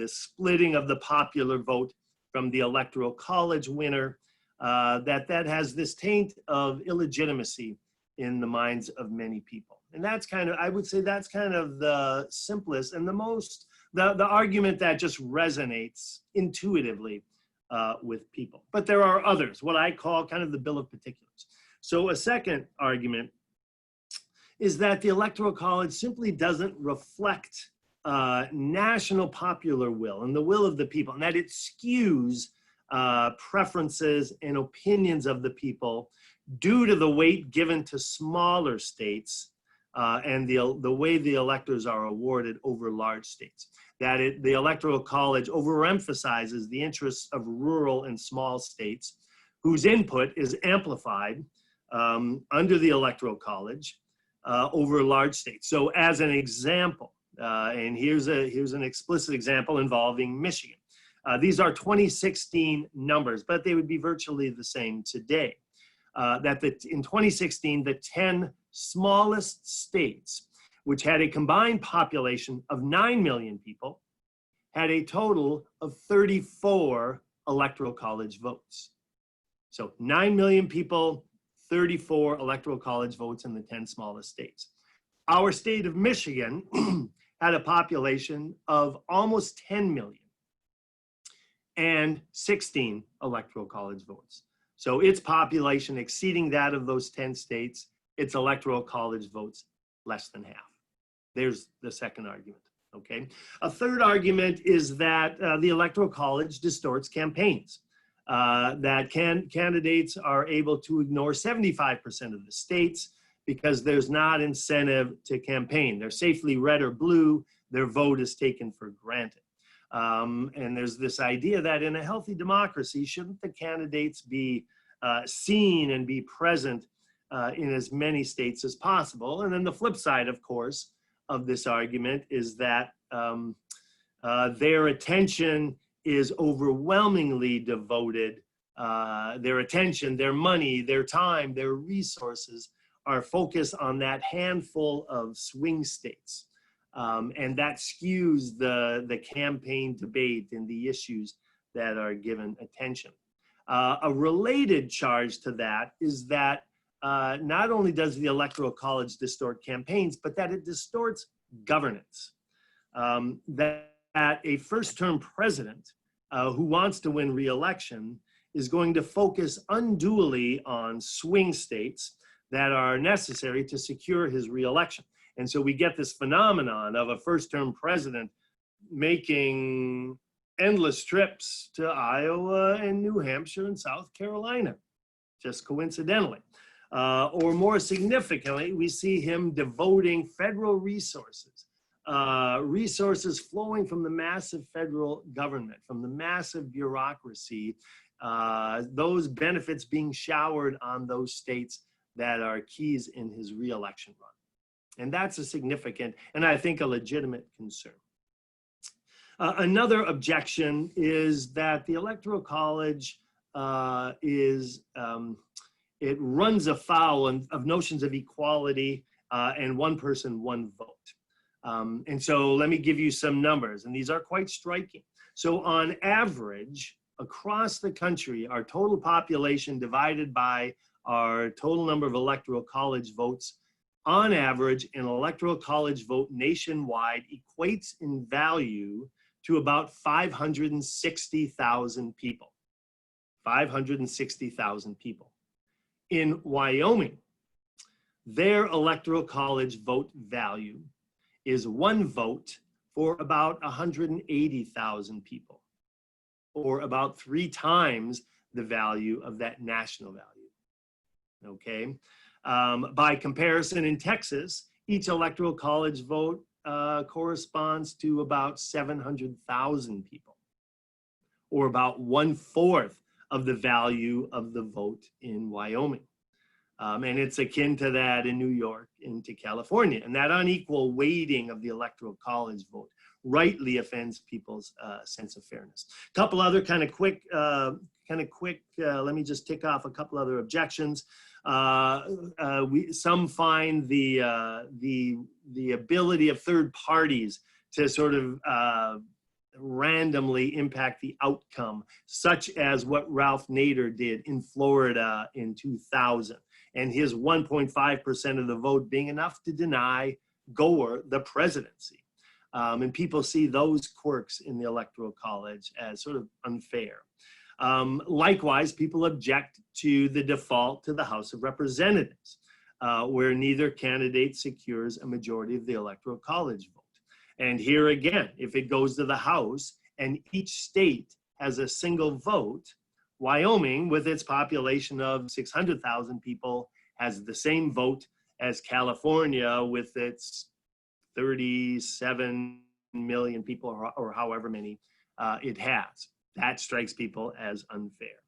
splitting of the popular vote from the Electoral College winner, that has this taint of illegitimacy in the minds of many people. And that's kind of, I would say that's kind of the simplest and the most, the argument that just resonates intuitively with people. But there are others, what I call kind of the bill of particulars. So a second argument is that the Electoral College simply doesn't reflect national popular will and the will of the people, and that it skews preferences and opinions of the people due to the weight given to smaller states and the way the electors are awarded over large states. That the Electoral College overemphasizes the interests of rural and small states whose input is amplified under the Electoral College over large states. So as an example, and here's an explicit example involving Michigan. These are 2016 numbers, but they would be virtually the same today. In 2016, the 10 smallest states, which had a combined population of 9 million people, had a total of 34 Electoral College votes. So 9 million people, 34 Electoral College votes in the 10 smallest states. Our state of Michigan had a population of almost 10 million and 16 Electoral College votes. So its population exceeding that of those 10 states, its Electoral College votes less than half. There's the second argument, okay? A third argument is that the Electoral College distorts campaigns, that candidates are able to ignore 75% of the states because there's not incentive to campaign. They're safely red or blue, their vote is taken for granted. And there's this idea that in a healthy democracy, shouldn't the candidates be seen and be present in as many states as possible? And then the flip side, of course, of this argument is that their attention is overwhelmingly devoted, their attention, their money, their time, their resources are focused on that handful of swing states. And that skews the campaign debate and the issues that are given attention. A related charge to that is that not only does the Electoral College distort campaigns, but that it distorts governance. That a first-term president who wants to win re-election is going to focus unduly on swing states that are necessary to secure his re-election. And so we get this phenomenon of a first-term president making endless trips to Iowa and New Hampshire and South Carolina, just coincidentally. Or more significantly, we see him devoting federal resources, resources flowing from the massive federal government, from the massive bureaucracy, those benefits being showered on those states that are keys in his re-election run. And that's a significant, and I think a legitimate concern. Another objection is that the Electoral College it runs afoul of notions of equality and one person, one vote. And so let me give you some numbers, and these are quite striking. So on average, across the country, our total population divided by our total number of Electoral College votes, on average, an Electoral College vote nationwide equates in value to about 560,000 people. 560,000 people. In Wyoming, their Electoral College vote value is one vote for about 180,000 people, or about 3 times the value of that national value. Okay. By comparison, in Texas, each Electoral College vote corresponds to about 700,000 people, or about 1/4 of the value of the vote in Wyoming. And it's akin to that in New York, into California. And that unequal weighting of the Electoral College vote rightly offends people's sense of fairness. A couple other kind of quick, let me just tick off a couple other objections. Some find the ability of third parties to sort of randomly impact the outcome, such as what Ralph Nader did in Florida in 2000, and his 1.5% of the vote being enough to deny Gore the presidency. And people see those quirks in the Electoral College as sort of unfair. Likewise, people object to the default to the House of Representatives, where neither candidate secures a majority of the Electoral College vote. And here again, if it goes to the House and each state has a single vote, Wyoming, with its population of 600,000 people, has the same vote as California with its 37 million people, or however many it has. That strikes people as unfair.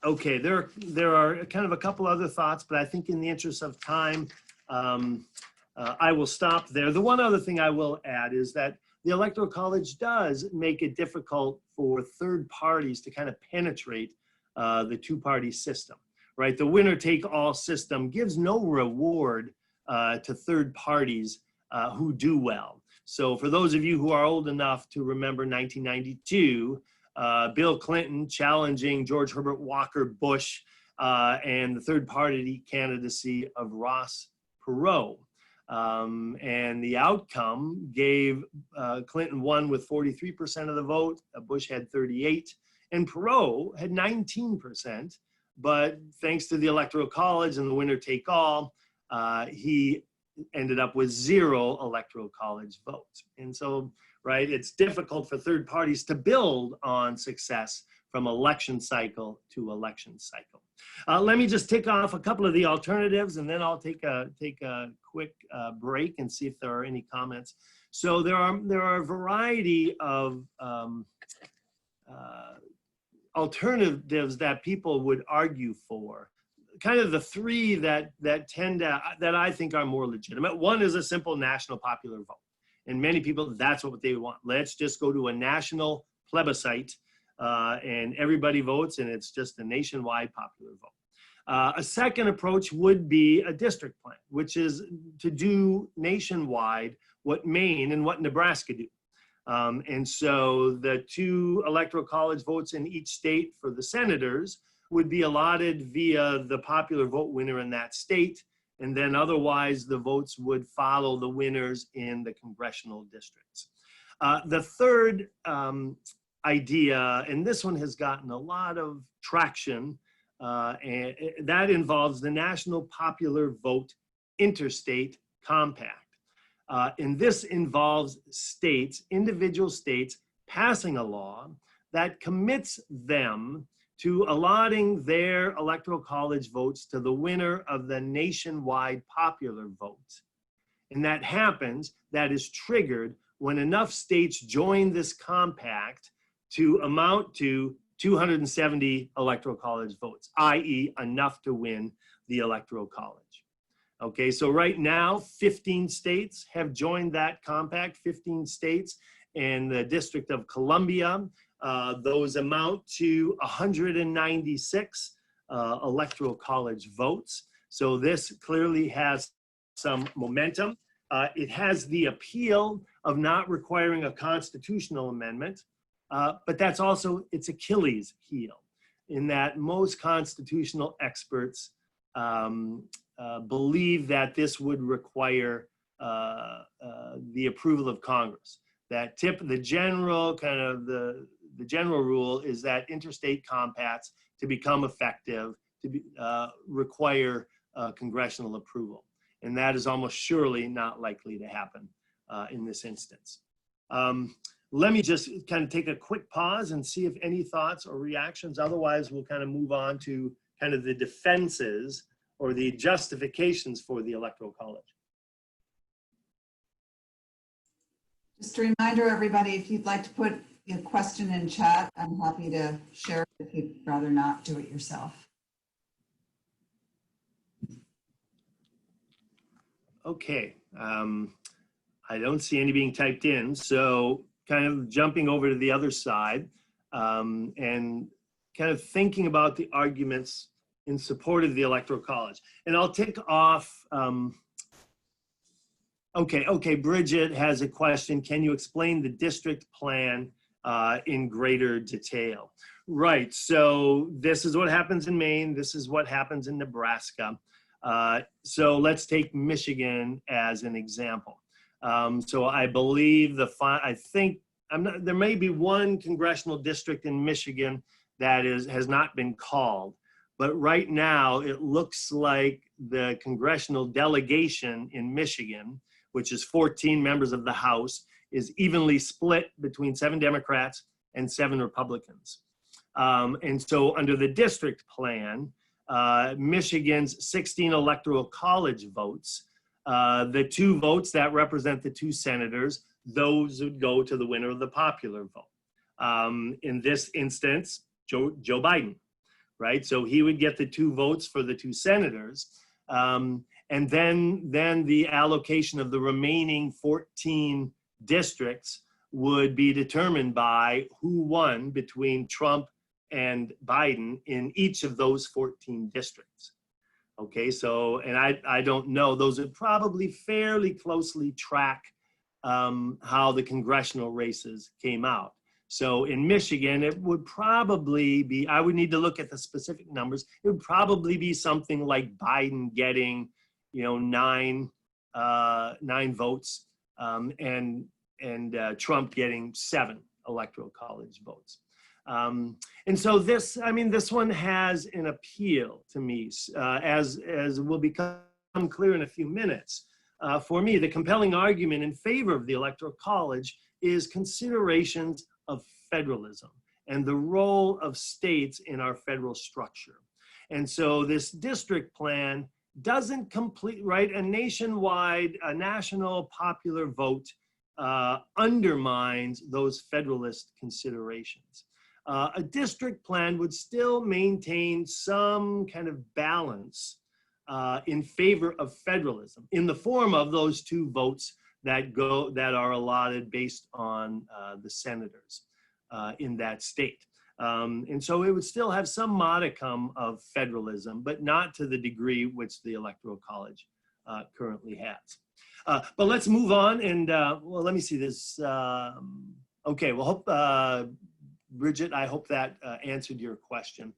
Okay, there are kind of a couple other thoughts, but I think in the interest of time, I will stop there. The one other thing I will add is that the Electoral College does make it difficult for third parties to kind of penetrate the two-party system, right? The winner-take-all system gives no reward to third parties who do well. So for those of you who are old enough to remember 1992, Bill Clinton challenging George Herbert Walker Bush and the third-party candidacy of Ross Perot. And the outcome gave Clinton won with 43% of the vote, Bush had 38, and Perot had 19%. But thanks to the Electoral College and the winner-take-all, he ended up with 0 Electoral College votes. And so, right, it's difficult for third parties to build on success from election cycle to election cycle. Let me just tick off a couple of the alternatives, and then I'll take a quick break and see if there are any comments. So there are a variety of alternatives that people would argue for. Kind of the 3 that I think are more legitimate. One is a simple national popular vote. And many people, that's what they want. Let's just go to a national plebiscite and everybody votes, and it's just a nationwide popular vote. A second approach would be a district plan, which is to do nationwide what Maine and what Nebraska do. And so the 2 electoral college votes in each state for the senators would be allotted via the popular vote winner in that state. And then otherwise the votes would follow the winners in the congressional districts. The third idea, and this one has gotten a lot of traction, and that involves the National Popular Vote Interstate Compact. And this involves states, individual states, passing a law that commits them to allotting their electoral college votes to the winner of the nationwide popular vote. And that happens, that is triggered when enough states join this compact to amount to 270 electoral college votes, i.e. enough to win the electoral college. Okay, so right now, 15 states have joined that compact, 15 states in the District of Columbia. Those amount to 196 electoral college votes. So this clearly has some momentum. It has the appeal of not requiring a constitutional amendment, but that's also its Achilles heel, in that most constitutional experts believe that this would require the approval of Congress. That the general rule is that interstate compacts, to become effective, require congressional approval. And that is almost surely not likely to happen in this instance. Let me just kind of take a quick pause and see if any thoughts or reactions. Otherwise, we'll kind of move on to kind of the defenses or the justifications for the Electoral College. Just a reminder, everybody, if you'd like to put a question in chat, I'm happy to share it if you'd rather not do it yourself. Okay, I don't see any being typed in, so kind of jumping over to the other side and kind of thinking about the arguments in support of the Electoral College. And I'll tick off, okay, Bridget has a question. Can you explain the district plan in greater detail? Right, so this is what happens in Maine, this is what happens in Nebraska. So let's take Michigan as an example. So I believe there may be one congressional district in Michigan that has not been called. But right now, it looks like the congressional delegation in Michigan, which is 14 members of the House, is evenly split between 7 Democrats and 7 Republicans. And so under the district plan, Michigan's 16 electoral college votes, the 2 votes that represent the 2 senators, those would go to the winner of the popular vote. In this instance, Joe Biden. Right, so he would get the 2 votes for the 2 senators, and then the allocation of the remaining 14 districts would be determined by who won between Trump and Biden in each of those 14 districts. Okay, so, and I don't know, those would probably fairly closely track how the congressional races came out. So in Michigan, it would probably be, I would need to look at the specific numbers. It would probably be something like Biden getting, 9 votes and Trump getting 7 electoral college votes. And so this one has an appeal to me, as will become clear in a few minutes. For me, the compelling argument in favor of the Electoral College is considerations of federalism and the role of states in our federal structure. And so this district plan doesn't complete, right? A national popular vote undermines those federalist considerations. A district plan would still maintain some kind of balance in favor of federalism in the form of those 2 votes that are allotted based on the senators in that state. And so it would still have some modicum of federalism, but not to the degree which the Electoral College currently has. But let's move on and, well, let me see this. Okay, well, hope, Bridget, I hope that answered your question.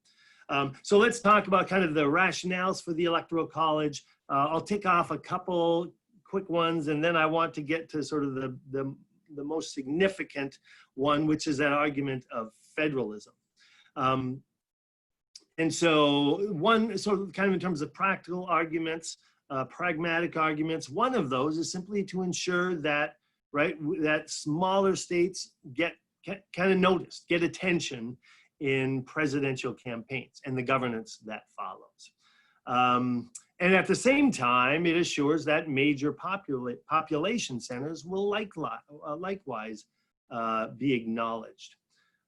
So let's talk about kind of the rationales for the Electoral College. I'll tick off a couple quick ones, and then I want to get to sort of the most significant one, which is that argument of federalism. And so kind of in terms of practical arguments, pragmatic arguments, one of those is simply to ensure that, right, that smaller states get kind of noticed, get attention in presidential campaigns and the governance that follows. And at the same time, it assures that major population centers will likewise be acknowledged.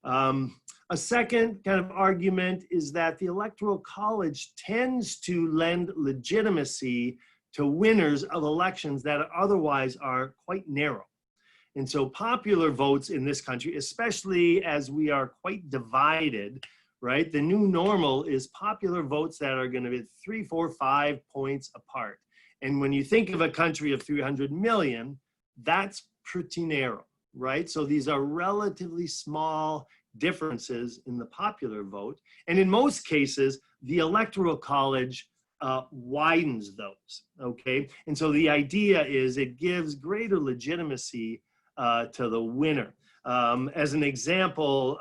A second kind of argument is that the Electoral College tends to lend legitimacy to winners of elections that otherwise are quite narrow. And so popular votes in this country, especially as we are quite divided, right? The new normal is popular votes that are going to be 3, 4, 5 points apart. And when you think of a country of 300 million, that's pretty narrow, right? So these are relatively small differences in the popular vote. And in most cases, the Electoral College widens those, okay? And so the idea is it gives greater legitimacy to the winner. As an example,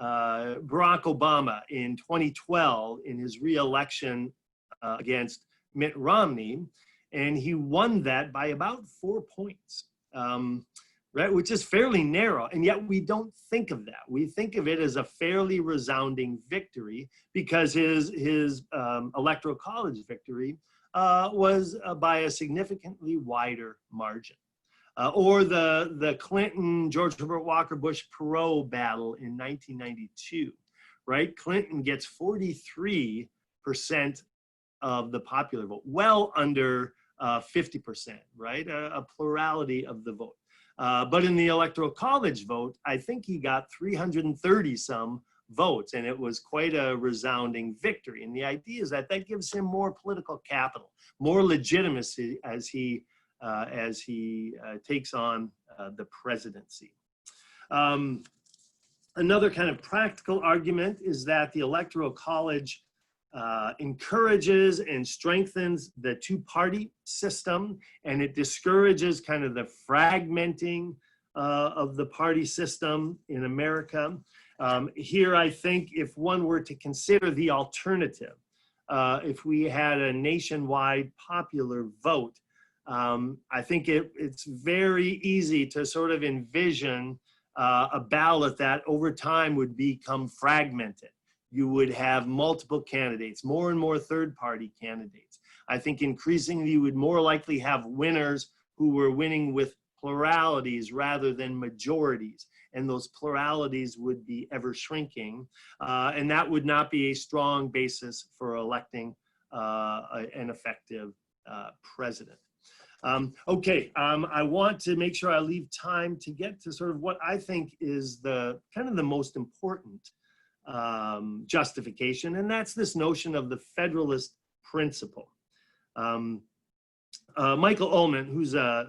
Barack Obama in 2012 in his re-election against Mitt Romney, and he won that by about 4 points, right, which is fairly narrow, and yet we don't think of that. We think of it as a fairly resounding victory because his Electoral College victory was by a significantly wider margin. Or the Clinton, George Herbert Walker Bush Perot battle in 1992, right? Clinton gets 43% of the popular vote, well under 50%, right? A plurality of the vote. But in the Electoral College vote, I think he got 330 some votes, and it was quite a resounding victory. And the idea is that that gives him more political capital, more legitimacy as he takes on the presidency. Another kind of practical argument is that the Electoral College encourages and strengthens the two-party system, and it discourages kind of the fragmenting of the party system in America. Here, I think if one were to consider the alternative, if we had a nationwide popular vote, I think it's very easy to sort of envision a ballot that over time would become fragmented. You would have multiple candidates, more and more third-party candidates. I think increasingly you would more likely have winners who were winning with pluralities rather than majorities, and those pluralities would be ever shrinking, and that would not be a strong basis for electing an effective president. Okay, I want to make sure I leave time to get to sort of what I think is the kind of the most important justification, and that's this notion of the federalist principle. Michael Ullman, who's a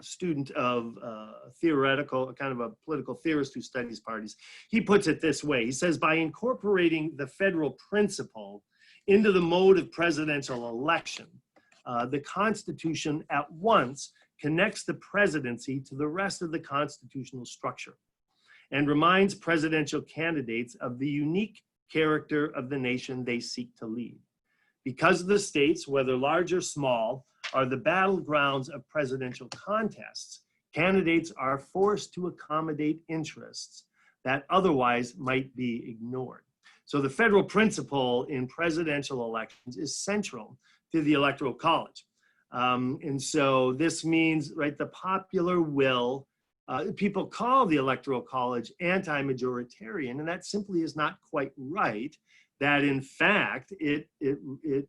student of theoretical, kind of a political theorist who studies parties, he puts it this way. He says, by incorporating the federal principle into the mode of presidential election, the Constitution at once connects the presidency to the rest of the constitutional structure and reminds presidential candidates of the unique character of the nation they seek to lead. Because the states, whether large or small, are the battlegrounds of presidential contests, candidates are forced to accommodate interests that otherwise might be ignored. So the federal principle in presidential elections is central to the Electoral College. And so this means, right, the popular will, people call the Electoral College anti-majoritarian, and that simply is not quite right. that in fact, it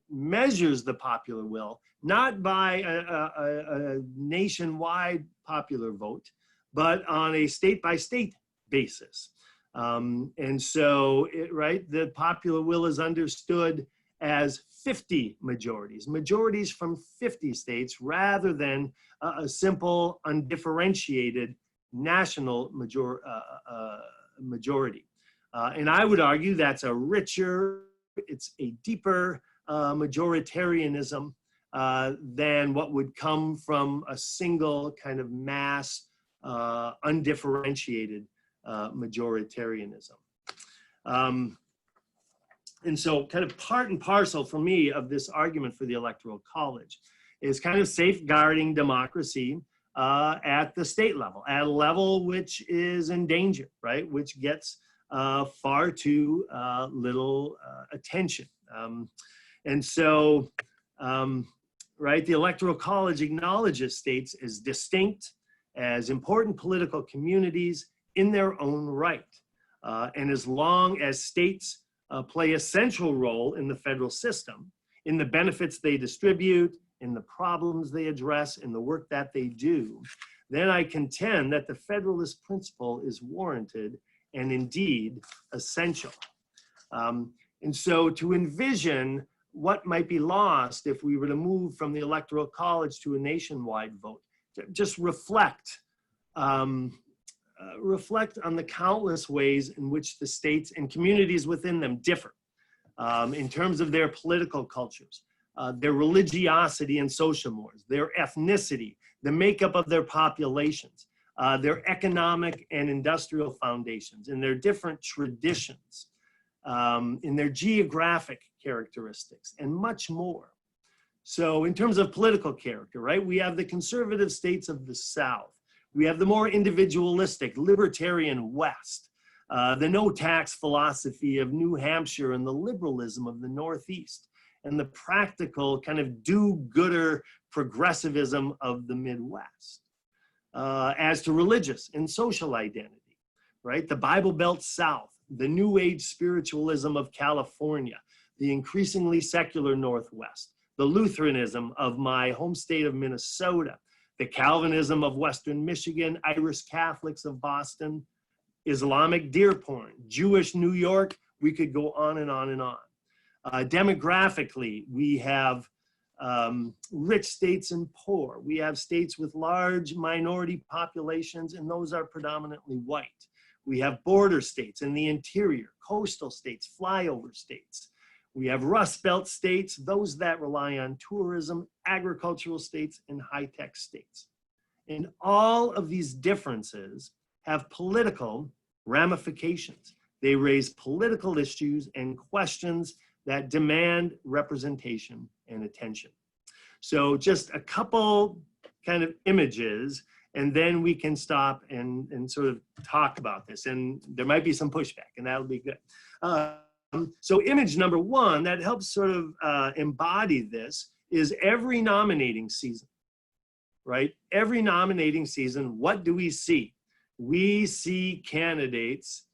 measures the popular will, not by a nationwide popular vote, but on a state-by-state basis. And so, right, the popular will is understood as 50 majorities from 50 states, rather than a simple, undifferentiated national majority. And I would argue that's a richer, it's a deeper majoritarianism than what would come from a single kind of mass, undifferentiated majoritarianism. And so kind of part and parcel for me of this argument for the Electoral College is kind of safeguarding democracy at the state level, at a level which is in danger, right? Which gets far too little attention. And so, right, the Electoral College acknowledges states as distinct, as important political communities in their own right. And as long as states play a central role in the federal system, in the benefits they distribute, in the problems they address, in the work that they do, then I contend that the Federalist principle is warranted and indeed essential. And so to envision what might be lost if we were to move from the Electoral College to a nationwide vote, just reflect on the countless ways in which the states and communities within them differ in terms of their political cultures, their religiosity and social mores, their ethnicity, the makeup of their populations, their economic and industrial foundations, in their different traditions, in their geographic characteristics, and much more. So in terms of political character, right, we have the conservative states of the South. We have the more individualistic, libertarian West, the no-tax philosophy of New Hampshire and the liberalism of the Northeast, and the practical kind of do-gooder progressivism of the Midwest. As to religious and social identity, right, the Bible Belt South, the New Age spiritualism of California, the increasingly secular Northwest, the Lutheranism of my home state of Minnesota, the Calvinism of Western Michigan, Irish Catholics of Boston, Islamic Dearborn, Jewish New York, we could go on and on and on. Demographically, we have rich states and poor. We have states with large minority populations, and those are predominantly white. We have border states in the interior, coastal states, flyover states. We have Rust Belt states, those that rely on tourism, agricultural states, and high-tech states. And all of these differences have political ramifications. They raise political issues and questions that demand representation and attention. So just a couple kind of images, and then we can stop and sort of talk about this. And there might be some pushback, and that'll be good. So image number one that helps sort of embody this is every nominating season, right? Every nominating season, what do we see? We see candidates,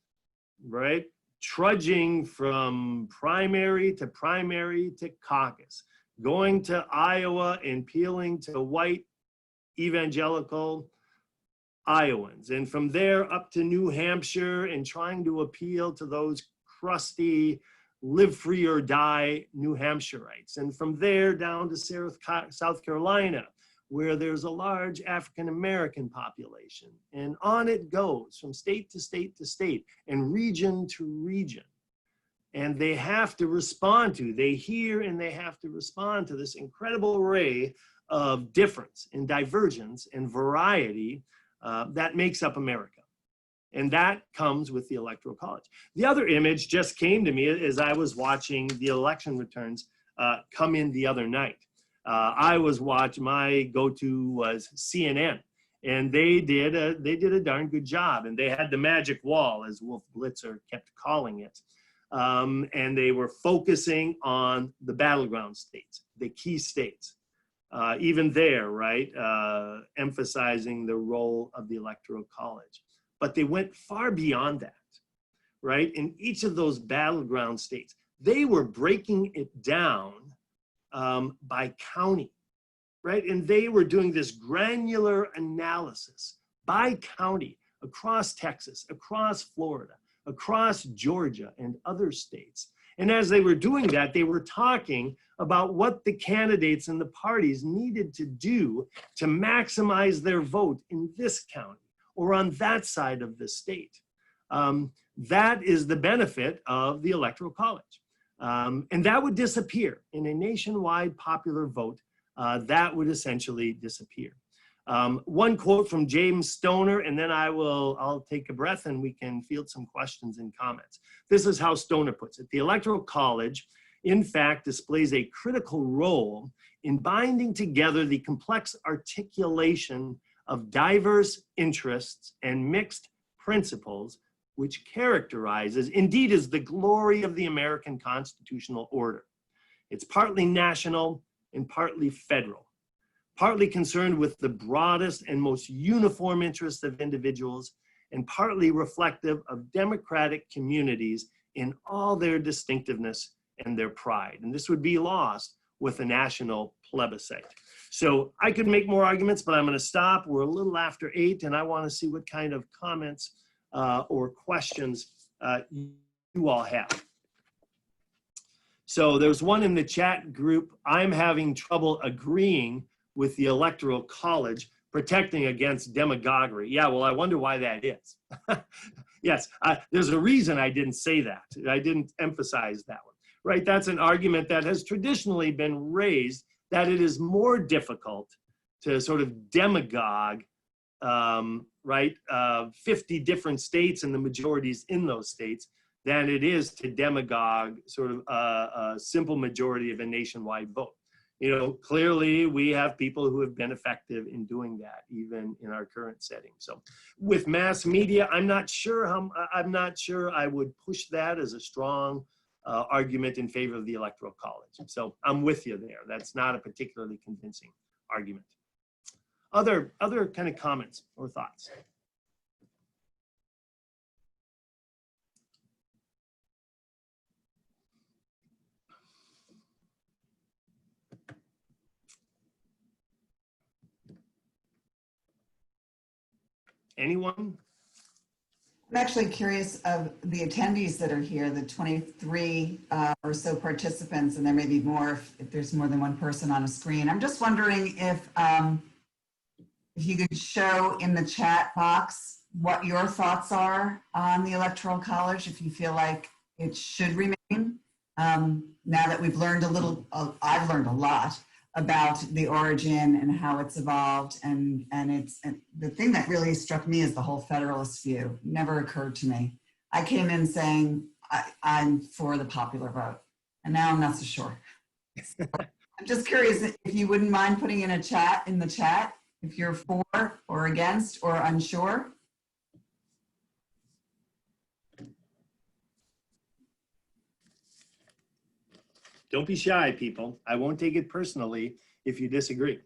right, trudging from primary to caucus, going to Iowa and appealing to white evangelical Iowans, and from there up to New Hampshire and trying to appeal to those crusty, live free or die New Hampshireites, and from there down to South Carolina, where there's a large African-American population, and on it goes from state to state to state and region to region. And they have to respond to, they hear and they have to respond to this incredible array of difference and divergence and variety that makes up America. And that comes with the Electoral College. The other image just came to me as I was watching the election returns come in the other night. I was watching, my go-to was CNN, and they did a darn good job, and they had the magic wall, as Wolf Blitzer kept calling it, and they were focusing on the battleground states, the key states, even there, right, emphasizing the role of the Electoral College. But they went far beyond that, right? In each of those battleground states, they were breaking it down by county, right? And they were doing this granular analysis by county across Texas, across Florida, across Georgia and other states. And as they were doing that, they were talking about what the candidates and the parties needed to do to maximize their vote in this county or on that side of the state. That is the benefit of the Electoral College. And that would disappear in a nationwide popular vote. That would essentially disappear. One quote from James Stoner, and then I'll take a breath and we can field some questions and comments. This is how Stoner puts it. The Electoral College, in fact, displays a critical role in binding together the complex articulation of diverse interests and mixed principles, which characterizes, indeed is the glory of the American constitutional order. It's partly national and partly federal, partly concerned with the broadest and most uniform interests of individuals, and partly reflective of democratic communities in all their distinctiveness and their pride. And this would be lost with a national plebiscite. So I could make more arguments, but I'm going to stop. We're a little after 8, and I want to see what kind of comments or questions you all have. So there's one in the chat group. I'm having trouble agreeing with the Electoral College protecting against demagoguery. Yeah, well, I wonder why that is. Yes, there's a reason I didn't say that. I didn't emphasize that one, right? That's an argument that has traditionally been raised, that it is more difficult to sort of demagogue, right, 50 different states and the majorities in those states than it is to demagogue sort of a simple majority of a nationwide vote. You know, clearly we have people who have been effective in doing that, even in our current setting. So with mass media, I'm not sure I would push that as a strong argument in favor of the Electoral College. So I'm with you there. That's not a particularly convincing argument. Other kind of comments or thoughts? Anyone? I'm actually curious of the attendees that are here, the 23 or so participants, and there may be more if there's more than one person on a screen. I'm just wondering if you could show in the chat box what your thoughts are on the Electoral College, if you feel like it should remain. Now that we've learned a little, I've learned a lot about the origin and how it's evolved, and the thing that really struck me is the whole federalist view. Never occurred to me. I came in saying I'm for the popular vote, and now I'm not so sure. So I'm just curious if you wouldn't mind putting in the chat if you're for or against or unsure. Don't be shy, people. I won't take it personally if you disagree.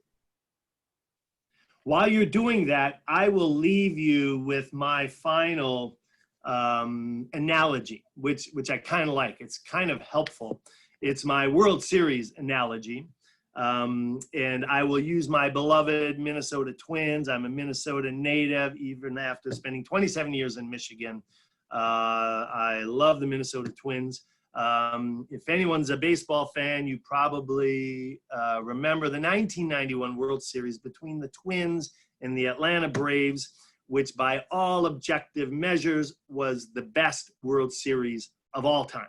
While you're doing that, I will leave you with my final analogy, which I kind of like. It's kind of helpful. It's my World Series analogy. And I will use my beloved Minnesota Twins. I'm a Minnesota native, even after spending 27 years in Michigan. I love the Minnesota Twins. If anyone's a baseball fan, you probably remember the 1991 World Series between the Twins and the Atlanta Braves, which by all objective measures was the best World Series of all time,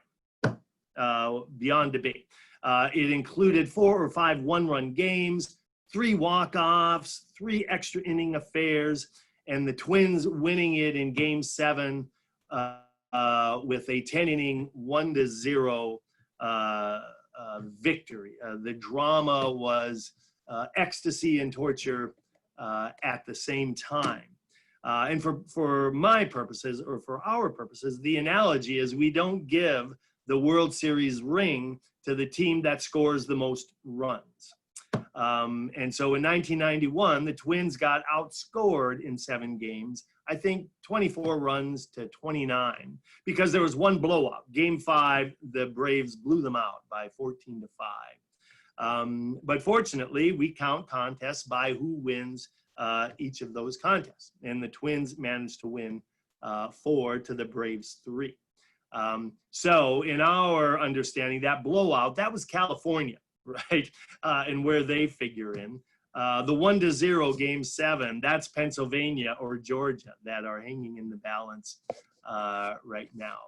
beyond debate. It included 4 or 5 one-run games, 3 walk-offs, 3 extra inning affairs, and the Twins winning it in Game 7 with a 10-inning 1-0 victory. The drama was ecstasy and torture at the same time. And for my purposes, or for our purposes, the analogy is we don't give the World Series ring to the team that scores the most runs. And so in 1991, the Twins got outscored in 7 games I think 24 runs to 29, because there was one blowout. Game 5, the Braves blew them out by 14-5. But fortunately, we count contests by who wins each of those contests. And the Twins managed to win 4 to the Braves 3. So in our understanding, that blowout, that was California, right? And where they figure in. The 1-0 game 7, that's Pennsylvania or Georgia that are hanging in the balance right now.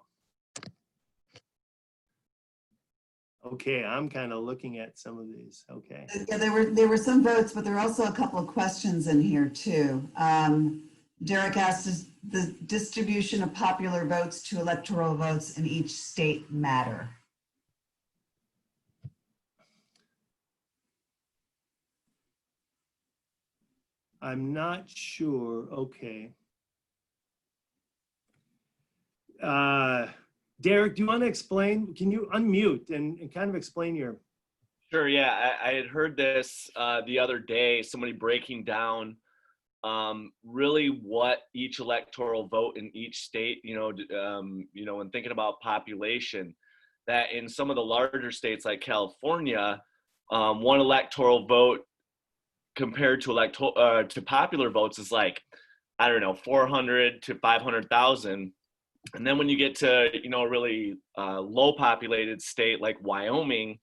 Okay, I'm kind of looking at some of these. Okay. Yeah, there were some votes, but there are also a couple of questions in here too. Derek asked, does the distribution of popular votes to electoral votes in each state matter? I'm not sure. Okay. Derek, do you want to explain? Can you unmute and kind of explain your... Sure, yeah. I had heard this the other day, somebody breaking down really what each electoral vote in each state, when thinking about population, that in some of the larger states like California, one electoral vote compared to popular votes is like, I don't know, 400 to 500,000. And then when you get to, a really low populated state like Wyoming,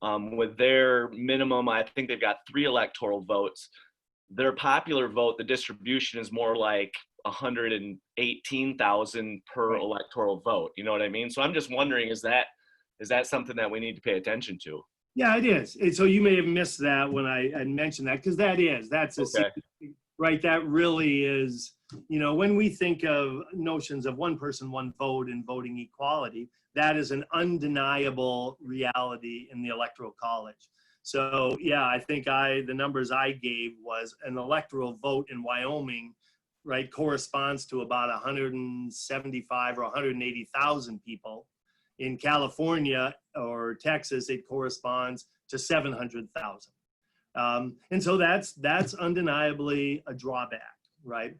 with their minimum, I think they've got 3 electoral votes. Their popular vote, the distribution is more like 118,000 per Right. electoral vote. You know what I mean? So I'm just wondering, is that something that we need to pay attention to? Yeah, it is. And so you may have missed that when I mentioned that, because that's a Okay. right. That really is, when we think of notions of one person, one vote and voting equality, that is an undeniable reality in the Electoral College. So yeah, I think the numbers I gave was an electoral vote in Wyoming, right, corresponds to about 175 or 180,000 people. In California or Texas, it corresponds to 700,000. And so that's undeniably a drawback, right?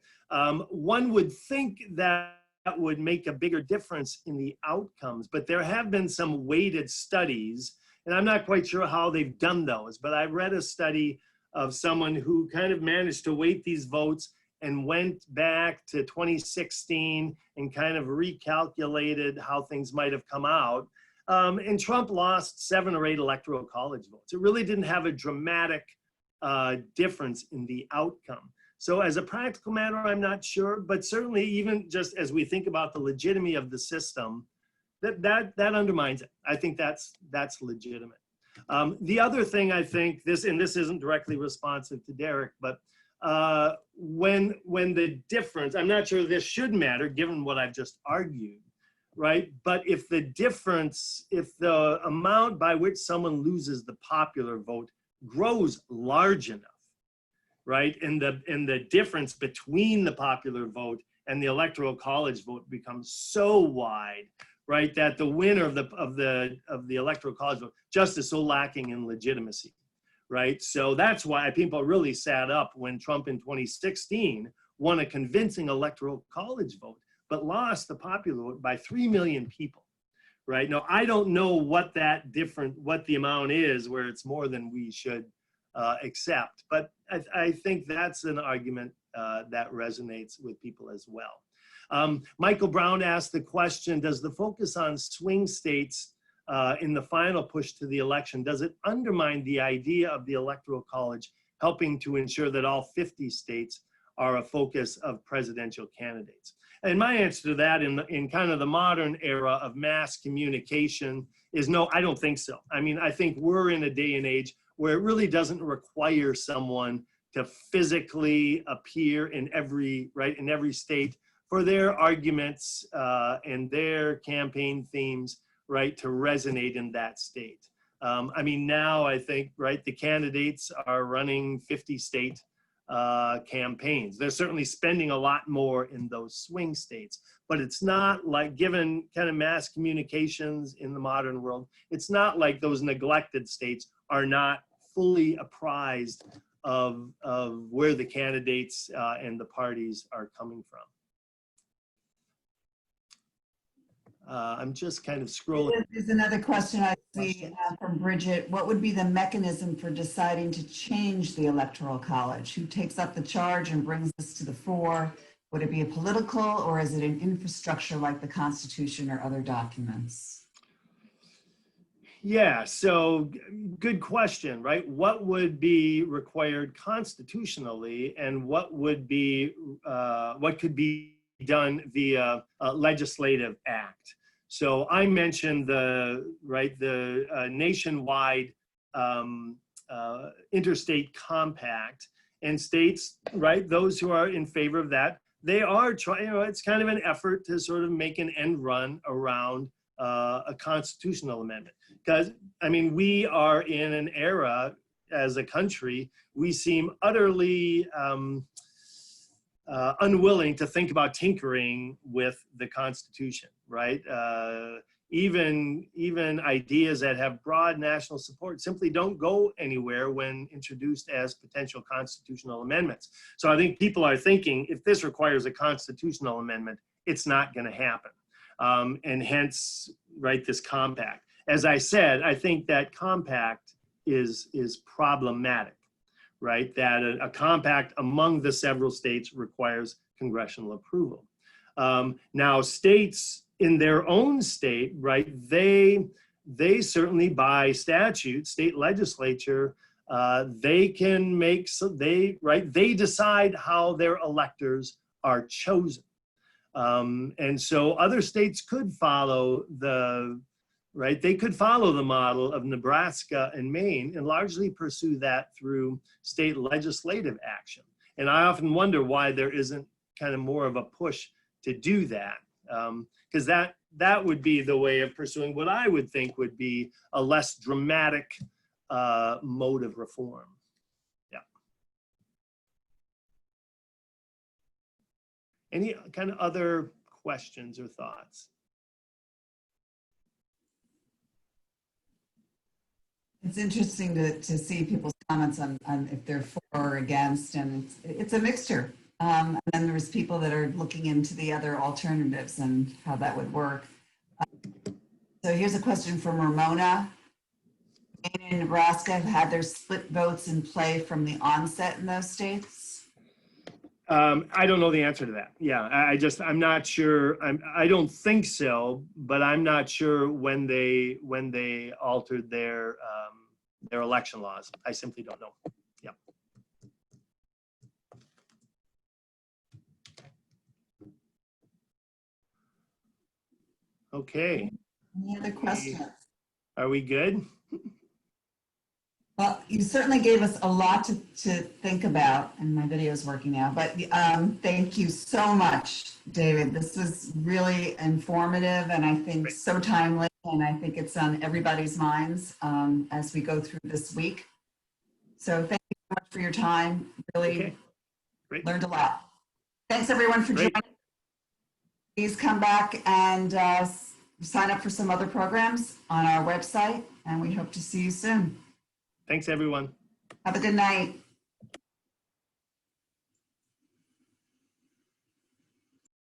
One would think that would make a bigger difference in the outcomes, but there have been some weighted studies, and I'm not quite sure how they've done those, but I read a study of someone who kind of managed to weight these votes and went back to 2016 and kind of recalculated how things might have come out. And Trump lost 7 or 8 electoral college votes. It really didn't have a dramatic difference in the outcome. So as a practical matter, I'm not sure, but certainly even just as we think about the legitimacy of the system, that undermines it. I think that's legitimate. The other thing I think, this isn't directly responsive to Derek, but when the difference, I'm not sure this should matter given what I've just argued, right? But if the amount by which someone loses the popular vote grows large enough, right? And the difference between the popular vote and the Electoral College vote becomes so wide, right, that the winner of the Electoral College vote just is so lacking in legitimacy. Right, so that's why people really sat up when Trump in 2016 won a convincing electoral college vote, but lost the popular vote by 3 million people. Right now, I don't know what the amount is where it's more than we should accept, but I think that's an argument that resonates with people as well. Michael Brown asked the question: does the focus on swing states in the final push to the election, does it undermine the idea of the Electoral College helping to ensure that all 50 states are a focus of presidential candidates? And my answer to that in kind of the modern era of mass communication is no, I don't think so. I mean, I think we're in a day and age where it really doesn't require someone to physically appear in every state for their arguments and their campaign themes, right, to resonate in that state. I mean, now I think, right, the candidates are running 50 state campaigns. They're certainly spending a lot more in those swing states, but it's not like, given kind of mass communications in the modern world, it's not like those neglected states are not fully apprised of where the candidates and the parties are coming from. I'm just kind of scrolling. There's another question I see from Bridget. What would be the mechanism for deciding to change the Electoral College? Who takes up the charge and brings this to the fore? Would it be a political, or is it an infrastructure like the Constitution or other documents? Yeah, so good question, right? What would be required constitutionally, and what would be what could be done via legislative act? So I mentioned the nationwide interstate compact, and states, right, those who are in favor of that, they are trying, it's kind of an effort to sort of make an end run around a constitutional amendment. Because, I mean, we are in an era as a country, we seem utterly unwilling to think about tinkering with the Constitution, right? Even ideas that have broad national support simply don't go anywhere when introduced as potential constitutional amendments. So I think people are thinking, if this requires a constitutional amendment, it's not going to happen. And hence, right, this compact. As I said, I think that compact is problematic, right? That a compact among the several states requires congressional approval. Now, states in their own state, right, they certainly by statute, state legislature, they can make, they decide how their electors are chosen. And so other states could follow they could follow the model of Nebraska and Maine and largely pursue that through state legislative action. And I often wonder why there isn't kind of more of a push to do that. Because that would be the way of pursuing what I would think would be a less dramatic mode of reform. Yeah. Any kind of other questions or thoughts? It's interesting to see people's comments on if they're for or against, and it's a mixture. And then there's people that are looking into the other alternatives and how that would work. So here's a question from Ramona. Maine and Nebraska have had their split votes in play from the onset in those states? I don't know the answer to that. Yeah, I'm not sure. I don't think so, but I'm not sure when they altered their election laws. I simply don't know. Yeah. Okay. Any other questions? Are we good? Well, you certainly gave us a lot to think about, and my video is working now, but thank you so much, David. This was really informative and I think so timely, and I think it's on everybody's minds as we go through this week. So thank you so much for your time. Really learned a lot. Thanks everyone for joining. Please come back and sign up for some other programs on our website, and we hope to see you soon. Thanks, everyone. Have a good night.